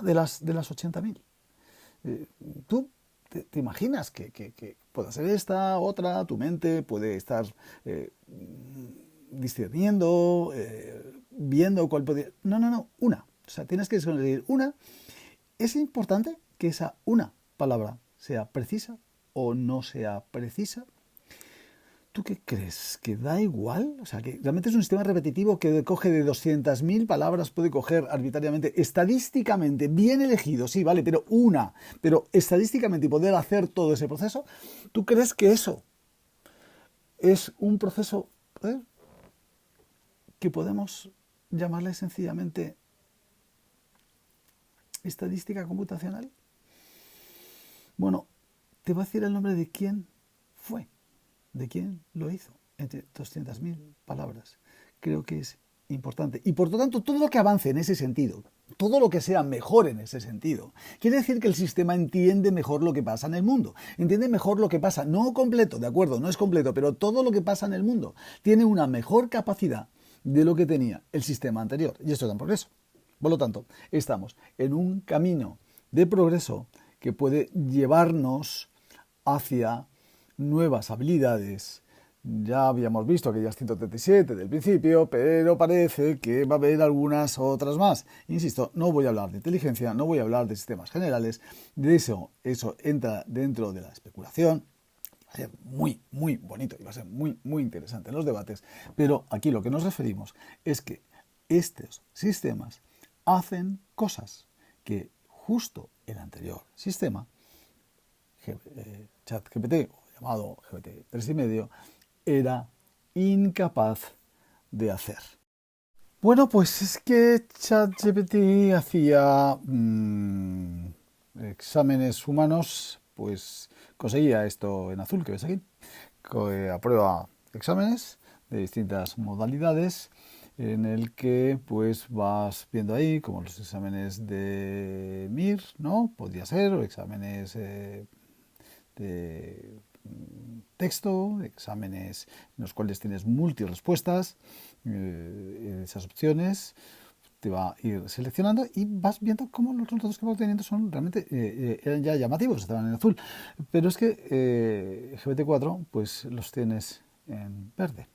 Speaker 2: de las 80.000. Tú te imaginas que puede ser esta, otra, tu mente puede estar discerniendo, viendo cuál podría... No, una. O sea, tienes que escoger una. Es importante que esa una palabra sea precisa o no sea precisa. ¿Tú qué crees? ¿Que da igual? O sea, que realmente es un sistema repetitivo que coge de 200.000 palabras, puede coger arbitrariamente, estadísticamente, bien elegido, sí, vale, pero una, pero estadísticamente y poder hacer todo ese proceso. ¿Tú crees que eso es un proceso que podemos llamarle sencillamente estadística computacional? Bueno, te voy a decir el nombre de quién fue. ¿De quién lo hizo? Entre 200.000 palabras. Creo que es importante. Y por lo tanto, todo lo que avance en ese sentido, todo lo que sea mejor en ese sentido, quiere decir que el sistema entiende mejor lo que pasa en el mundo. Entiende mejor lo que pasa, no completo, de acuerdo, no es completo, pero todo lo que pasa en el mundo tiene una mejor capacidad de lo que tenía el sistema anterior. Y esto es un progreso. Por lo tanto, estamos en un camino de progreso que puede llevarnos hacia nuevas habilidades. Ya habíamos visto aquellas 137 del principio, pero parece que va a haber algunas otras más. Insisto, no voy a hablar de inteligencia, no voy a hablar de sistemas generales, de eso entra dentro de la especulación. Va a ser muy, muy bonito y va a ser muy, muy interesante en los debates, pero aquí lo que nos referimos es que estos sistemas hacen cosas que justo el anterior sistema, ChatGPT, llamado GPT 3,5, era incapaz de hacer. Bueno, pues es que ChatGPT hacía exámenes humanos, pues conseguía esto en azul que ves aquí, que aprueba exámenes de distintas modalidades, en el que pues vas viendo ahí como los exámenes de MIR, ¿no? Podría ser, o exámenes de texto, exámenes en los cuales tienes multirespuestas, esas opciones te va a ir seleccionando y vas viendo cómo los resultados que vas teniendo son realmente eran ya llamativos, estaban en azul, pero es que GPT-4 pues los tienes en verde.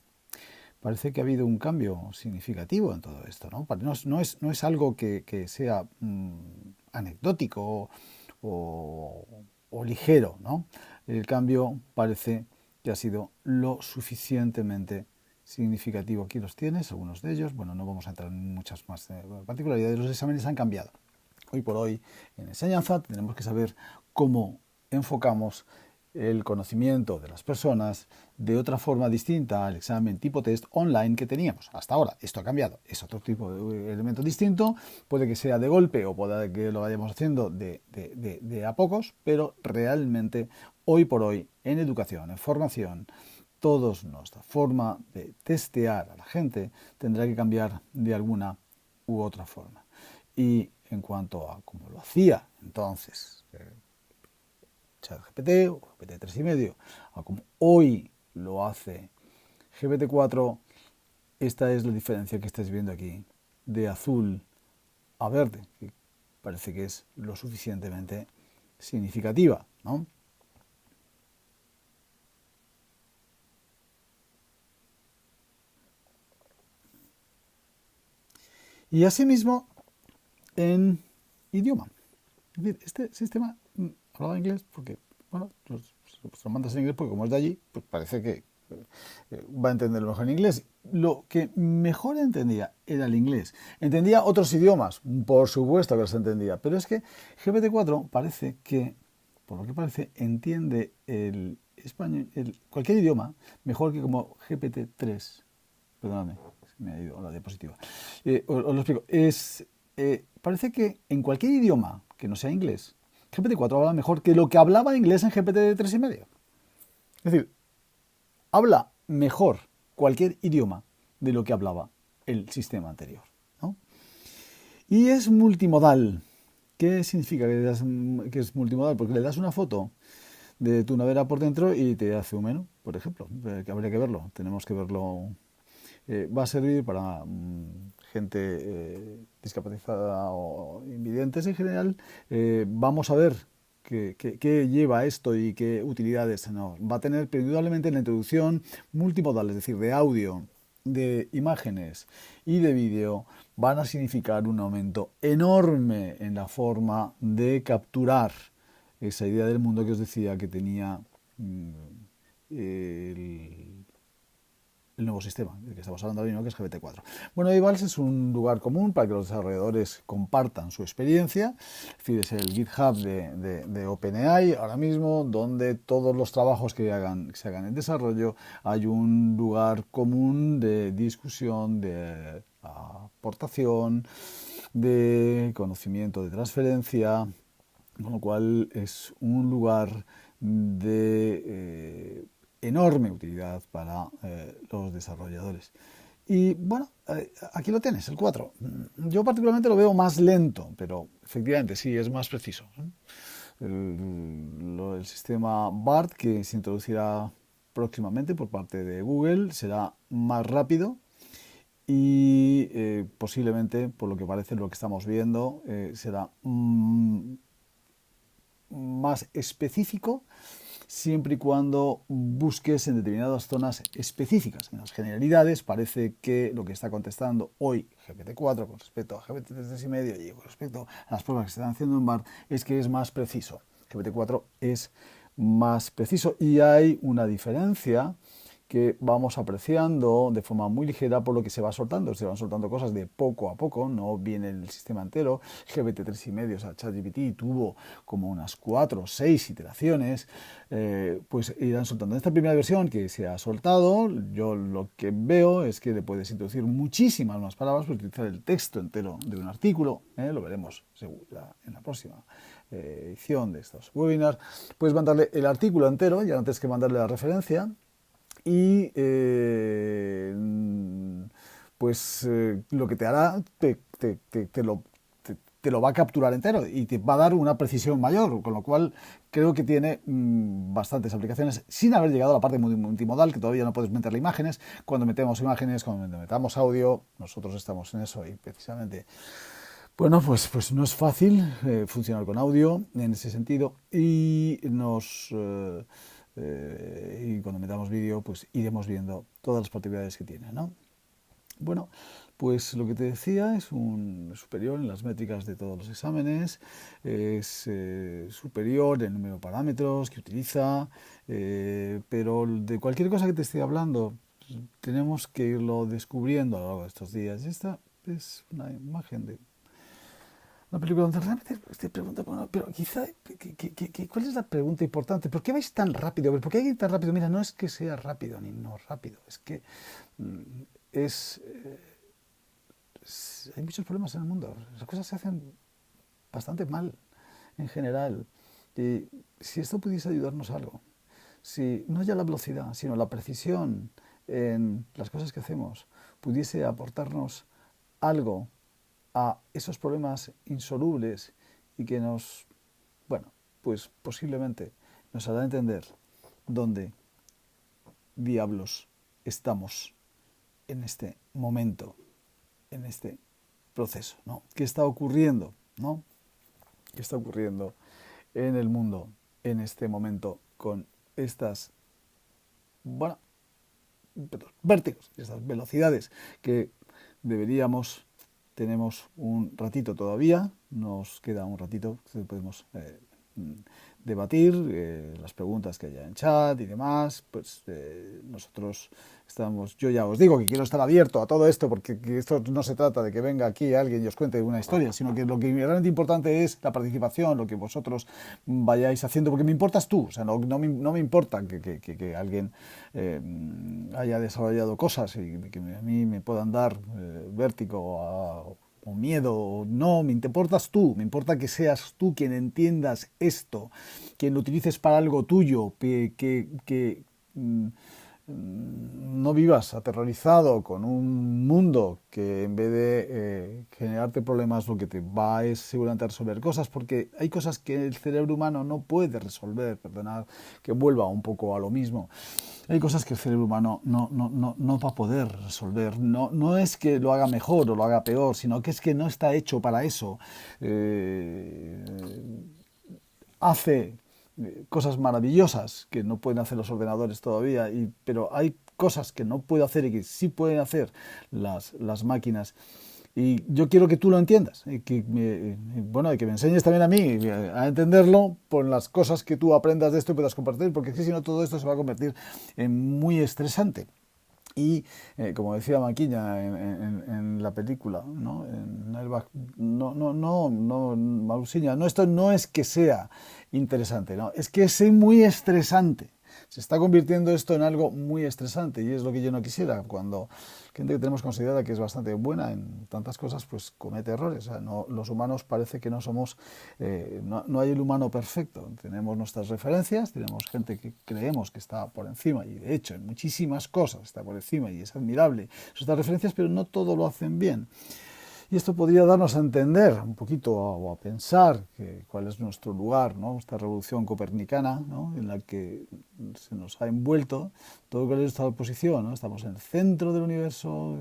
Speaker 2: Parece que ha habido un cambio significativo en todo esto, ¿no? No es algo que sea anecdótico o ligero, ¿no? El cambio parece que ha sido lo suficientemente significativo. Aquí los tienes, algunos de ellos. Bueno, no vamos a entrar en muchas más particularidades. Los exámenes han cambiado. Hoy por hoy, en enseñanza, tenemos que saber cómo enfocamos el conocimiento de las personas de otra forma distinta al examen tipo test online que teníamos hasta ahora. Esto ha cambiado, es otro tipo de elemento distinto, puede que sea de golpe o puede que lo vayamos haciendo de a pocos, pero realmente hoy por hoy en educación, en formación, toda nuestra forma de testear a la gente tendrá que cambiar de alguna u otra forma. Y en cuanto a cómo lo hacía entonces ChatGPT o GPT 3,5, a como hoy lo hace GPT-4, esta es la diferencia que estáis viendo aquí, de azul a verde, que parece que es lo suficientemente significativa, ¿no? Y asimismo, en idioma. Es decir, este sistema hablaba inglés porque, bueno, lo mandas en inglés porque como es de allí, pues parece que va a entenderlo mejor en inglés. Lo que mejor entendía era el inglés. Entendía otros idiomas, por supuesto que los entendía, pero es que GPT-4 parece que, por lo que parece, entiende el español, cualquier idioma mejor que como GPT-3. Perdóname, me ha ido la diapositiva. Os lo explico. Parece que en cualquier idioma que no sea inglés, GPT-4 habla mejor que lo que hablaba inglés en GPT 3,5. Es decir, habla mejor cualquier idioma de lo que hablaba el sistema anterior, ¿no? Y es multimodal. ¿Qué significa que es multimodal? Porque le das una foto de tu nevera por dentro y te hace un menú, por ejemplo. Que habría que verlo, tenemos que verlo. Va a servir para gente discapacitada o invidentes en general. Vamos a ver qué lleva esto y qué utilidades no. Va a tener, pero indudablemente en la introducción multimodal, es decir, de audio, de imágenes y de vídeo, van a significar un aumento enorme en la forma de capturar esa idea del mundo que os decía que tenía el nuevo sistema del que estamos hablando ahora mismo, que es GPT-4. Bueno, Ivals es un lugar común para que los desarrolladores compartan su experiencia. Es decir, es el GitHub de OpenAI ahora mismo, donde todos los trabajos que se hagan en desarrollo hay un lugar común de discusión, de aportación, de conocimiento, de transferencia, con lo cual es un lugar de enorme utilidad para los desarrolladores. Y bueno, aquí lo tienes, el 4. Yo particularmente lo veo más lento, pero efectivamente sí, es más preciso. El sistema BART, que se introducirá próximamente por parte de Google, será más rápido y posiblemente, por lo que parece, lo que estamos viendo, será más específico, siempre y cuando busques en determinadas zonas específicas. En las generalidades parece que lo que está contestando hoy GPT-4 con respecto a GPT-3,5 y con respecto a las pruebas que se están haciendo en BART es que es más preciso. GPT-4 es más preciso y hay una diferencia que vamos apreciando de forma muy ligera por lo que se va soltando. Se van soltando cosas de poco a poco, no viene el sistema entero. GPT-3,5, o sea, ChatGPT tuvo como unas 4 o 6 iteraciones, pues irán soltando. En esta primera versión que se ha soltado, yo lo que veo es que le puedes introducir muchísimas más palabras, puedes utilizar el texto entero de un artículo, lo veremos en la próxima edición de estos webinars. Puedes mandarle el artículo entero, ya antes que mandarle la referencia, y pues lo que te hará, te lo va a capturar entero y te va a dar una precisión mayor, con lo cual creo que tiene bastantes aplicaciones sin haber llegado a la parte multimodal, que todavía no puedes meterle imágenes. Cuando metemos imágenes, cuando metamos audio, nosotros estamos en eso y precisamente... Bueno, pues no es fácil funcionar con audio en ese sentido y y cuando metamos vídeo, pues iremos viendo todas las particularidades que tiene, ¿no? Bueno, pues lo que te decía es un superior en las métricas de todos los exámenes, es superior en el número de parámetros que utiliza, pero de cualquier cosa que te esté hablando tenemos que irlo descubriendo a lo largo de estos días. Esta es una imagen de una película donde realmente te pregunta, bueno, pero quizá, ¿cuál es la pregunta importante? ¿Por qué vais tan rápido? ¿Por qué hay que ir tan rápido? Mira, no es que sea rápido ni no rápido, es que hay muchos problemas en el mundo. Las cosas se hacen bastante mal en general. Y si esto pudiese ayudarnos a algo, si no ya la velocidad, sino la precisión en las cosas que hacemos, pudiese aportarnos algo a esos problemas insolubles y que nos, bueno, pues posiblemente nos hará entender dónde diablos estamos en este momento, en este proceso, ¿no? ¿Qué está ocurriendo, ¿no? ¿Qué está ocurriendo en el mundo en este momento con estas, bueno, vértigos, estas velocidades que tenemos un ratito todavía, nos queda un ratito que podemos debatir, las preguntas que haya en chat y demás, pues nosotros estamos, yo ya os digo que quiero estar abierto a todo esto, porque esto no se trata de que venga aquí alguien y os cuente una historia, sino que lo que realmente importante es la participación, lo que vosotros vayáis haciendo, porque me importas tú, o sea, no me importa que alguien haya desarrollado cosas y que a mí me puedan dar vértigo o miedo, no, me importas tú, me importa que seas tú quien entiendas esto, quien lo utilices para algo tuyo, que no vivas aterrorizado con un mundo que en vez de generarte problemas lo que te va es seguramente a resolver cosas, porque hay cosas que el cerebro humano no puede resolver, perdonad que vuelva un poco a lo mismo. Hay cosas que el cerebro humano no va a poder resolver. No es que lo haga mejor o lo haga peor, sino que es que no está hecho para eso. hace cosas maravillosas que no pueden hacer los ordenadores todavía, pero hay cosas que no puede hacer y que sí pueden hacer las máquinas. Y yo quiero que tú lo entiendas y y que me enseñes también a mí a entenderlo por las cosas que tú aprendas de esto y puedas compartir, porque si no todo esto se va a convertir en muy estresante. Y como decía Maquiña en la película, ¿no? Mausiña, no, esto no es que sea interesante, no, es que es muy estresante. Se está convirtiendo esto en algo muy estresante y es lo que yo no quisiera. Cuando gente que tenemos considerada que es bastante buena en tantas cosas, pues comete errores. O sea, los humanos parece que no somos, no hay el humano perfecto. Tenemos nuestras referencias, tenemos gente que creemos que está por encima y de hecho en muchísimas cosas está por encima y es admirable sus referencias, pero no todo lo hacen bien. Y esto podría darnos a entender un poquito o a pensar cuál es nuestro lugar, ¿no? Esta revolución copernicana, ¿no? En la que se nos ha envuelto todo lo que es nuestra posición, ¿no? Estamos en el centro del universo,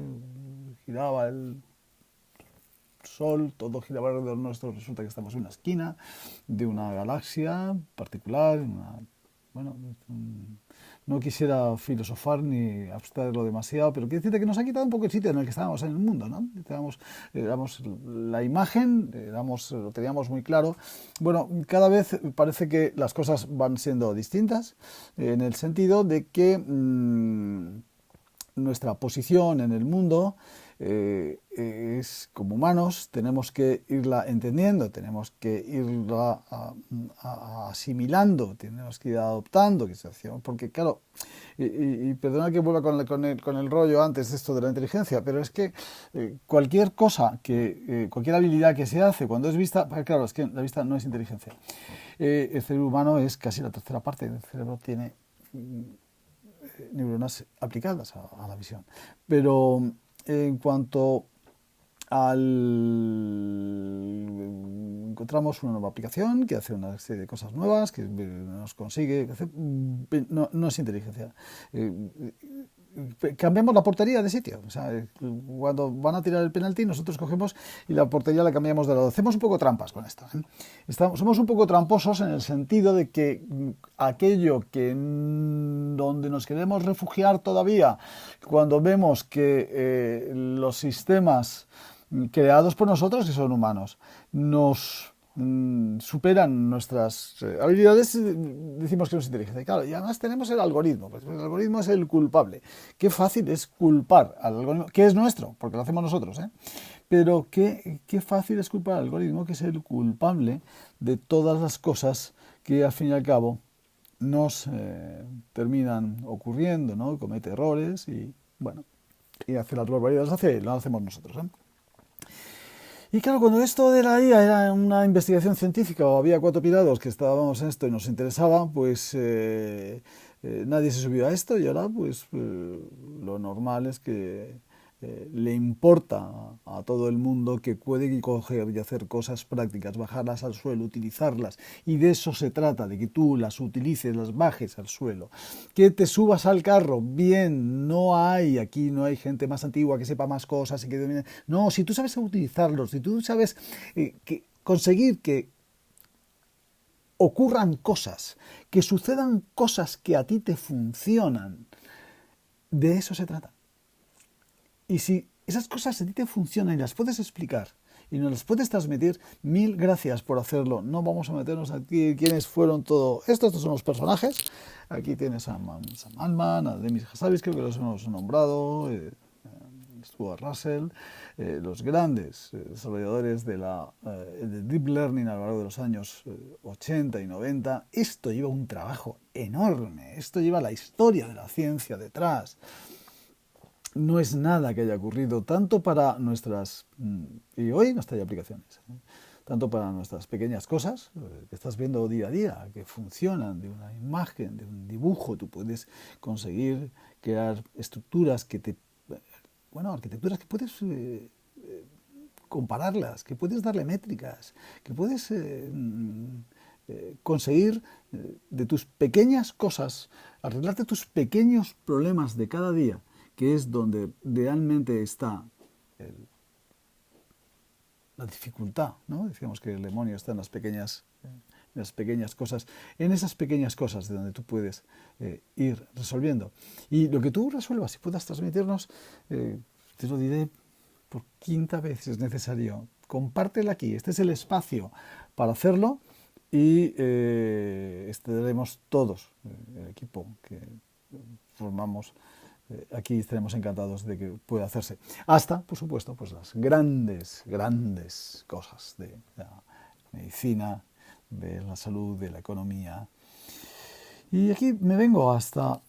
Speaker 2: giraba el Sol, todo giraba alrededor nuestro, resulta que estamos en una esquina de una galaxia particular, bueno, no quisiera filosofar ni abstraerlo demasiado, pero quiero decirte que nos ha quitado un poco el sitio en el que estábamos en el mundo, ¿no? Éramos la imagen, lo teníamos muy claro. Bueno, cada vez parece que las cosas van siendo distintas, en el sentido de que nuestra posición en el mundo es, como humanos, tenemos que irla entendiendo, tenemos que irla asimilando, tenemos que ir adoptando, porque claro, y perdona que vuelva con el rollo antes de esto de la inteligencia, pero es que cualquier cosa, cualquier habilidad que se hace cuando es vista, claro, es que la vista no es inteligencia. El cerebro humano es casi la tercera parte del cerebro, tiene neuronas aplicadas a la visión. Pero en cuanto encontramos una nueva aplicación que hace una serie de cosas nuevas, que nos consigue, no es inteligencia. Cambiamos la portería de sitio. O sea, cuando van a tirar el penalti, nosotros cogemos y la portería la cambiamos de lado. Hacemos un poco trampas con esto, ¿eh? Somos un poco tramposos en el sentido de que aquello donde nos queremos refugiar todavía, cuando vemos que los sistemas creados por nosotros, que son humanos, nos superan nuestras habilidades, decimos que no es inteligencia. Claro, y además tenemos el algoritmo. Pues el algoritmo es el culpable. Qué fácil es culpar al algoritmo, que es nuestro, porque lo hacemos nosotros, ¿eh? Pero qué fácil es culpar al algoritmo, que es el culpable de todas las cosas que al fin y al cabo nos terminan ocurriendo, ¿no? Comete errores y, bueno, y hace las barbaridades, lo hacemos nosotros, ¿eh? Y claro, cuando esto de la IA era una investigación científica o había 4 pirados que estábamos en esto y nos interesaba, pues nadie se subió a esto y ahora pues lo normal es que le importa a todo el mundo que puede coger y hacer cosas prácticas, bajarlas al suelo, utilizarlas. Y de eso se trata, de que tú las utilices, las bajes al suelo. Que te subas al carro, bien, aquí no hay gente más antigua que sepa más cosas. Y que, no, si tú sabes utilizarlos, si tú sabes conseguir que ocurran cosas, que sucedan cosas que a ti te funcionan, de eso se trata. Y si esas cosas a ti te funcionan y las puedes explicar y nos las puedes transmitir, mil gracias por hacerlo. No vamos a meternos aquí quiénes fueron todos. Estos son los personajes. Aquí tienes a Sam Altman, a Demis Hassabis, creo que los hemos nombrado, Stuart Russell, los grandes desarrolladores de Deep Learning a lo largo de los años 80 y 90. Esto lleva un trabajo enorme. Esto lleva la historia de la ciencia detrás. No es nada que haya ocurrido tanto para nuestras, y hoy no hay aplicaciones, tanto para nuestras pequeñas cosas que estás viendo día a día, que funcionan, de una imagen, de un dibujo. Tú puedes conseguir crear estructuras arquitecturas que puedes compararlas, que puedes darle métricas, que puedes conseguir de tus pequeñas cosas, arreglarte tus pequeños problemas de cada día, que es donde realmente está la dificultad, ¿no? Decíamos que el demonio está en las pequeñas las pequeñas cosas, en esas pequeñas cosas de donde tú puedes ir resolviendo. Y lo que tú resuelvas y puedas transmitirnos, te lo diré por quinta vez si es necesario. Compártela aquí, este es el espacio para hacerlo y estaremos todos, el equipo que formamos aquí, estaremos encantados de que pueda hacerse. Hasta, por supuesto, pues las grandes, grandes cosas de la medicina, de la salud, de la economía. Y aquí me vengo hasta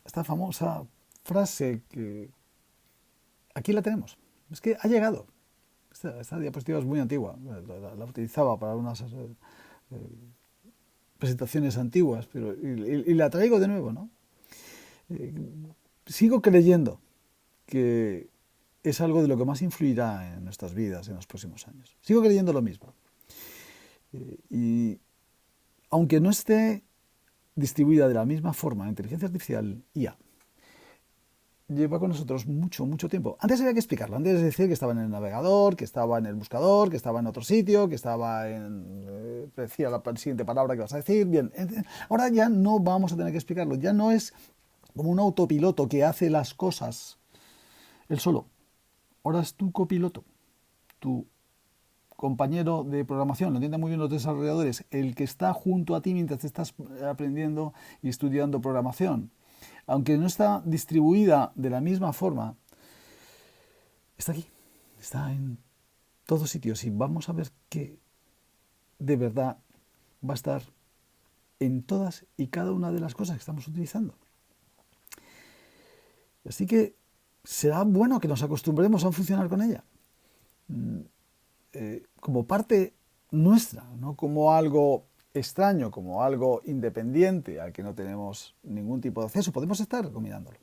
Speaker 2: esta famosa frase que aquí la tenemos. Es que ha llegado. Esta diapositiva es muy antigua. La utilizaba para unas presentaciones antiguas, pero y la traigo de nuevo, ¿no? Sigo creyendo que es algo de lo que más influirá en nuestras vidas en los próximos años. Sigo creyendo lo mismo. Y aunque no esté distribuida de la misma forma, inteligencia artificial, IA, lleva con nosotros mucho, mucho tiempo. Antes había que explicarlo. Antes de decir que estaba en el navegador, que estaba en el buscador, que estaba en otro sitio, que estaba en... decía la siguiente palabra que vas a decir. Bien, ahora ya no vamos a tener que explicarlo. Ya no es como un autopiloto que hace las cosas él solo. Ahora es tu copiloto, tu compañero de programación, lo entienden muy bien los desarrolladores, el que está junto a ti mientras estás aprendiendo y estudiando programación. Aunque no está distribuida de la misma forma, está aquí, está en todos sitios y vamos a ver que de verdad va a estar en todas y cada una de las cosas que estamos utilizando. Así que será bueno que nos acostumbremos a funcionar con ella como parte nuestra, no como algo extraño, como algo independiente al que no tenemos ningún tipo de acceso. Podemos estar combinándolo.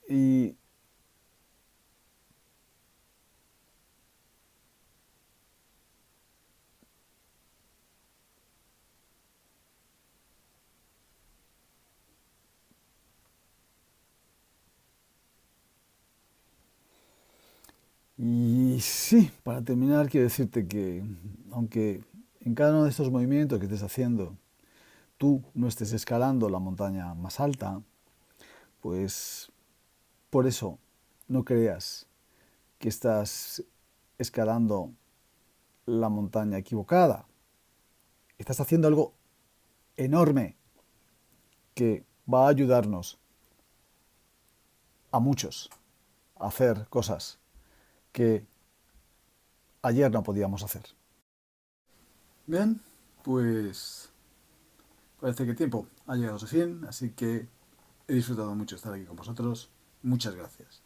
Speaker 2: Y Y sí, para terminar, quiero decirte que aunque en cada uno de estos movimientos que estés haciendo, tú no estés escalando la montaña más alta, pues por eso no creas que estás escalando la montaña equivocada. Estás haciendo algo enorme que va a ayudarnos a muchos a hacer cosas que ayer no podíamos hacer. Bien, pues parece que el tiempo ha llegado a su fin, así que he disfrutado mucho estar aquí con vosotros. Muchas gracias.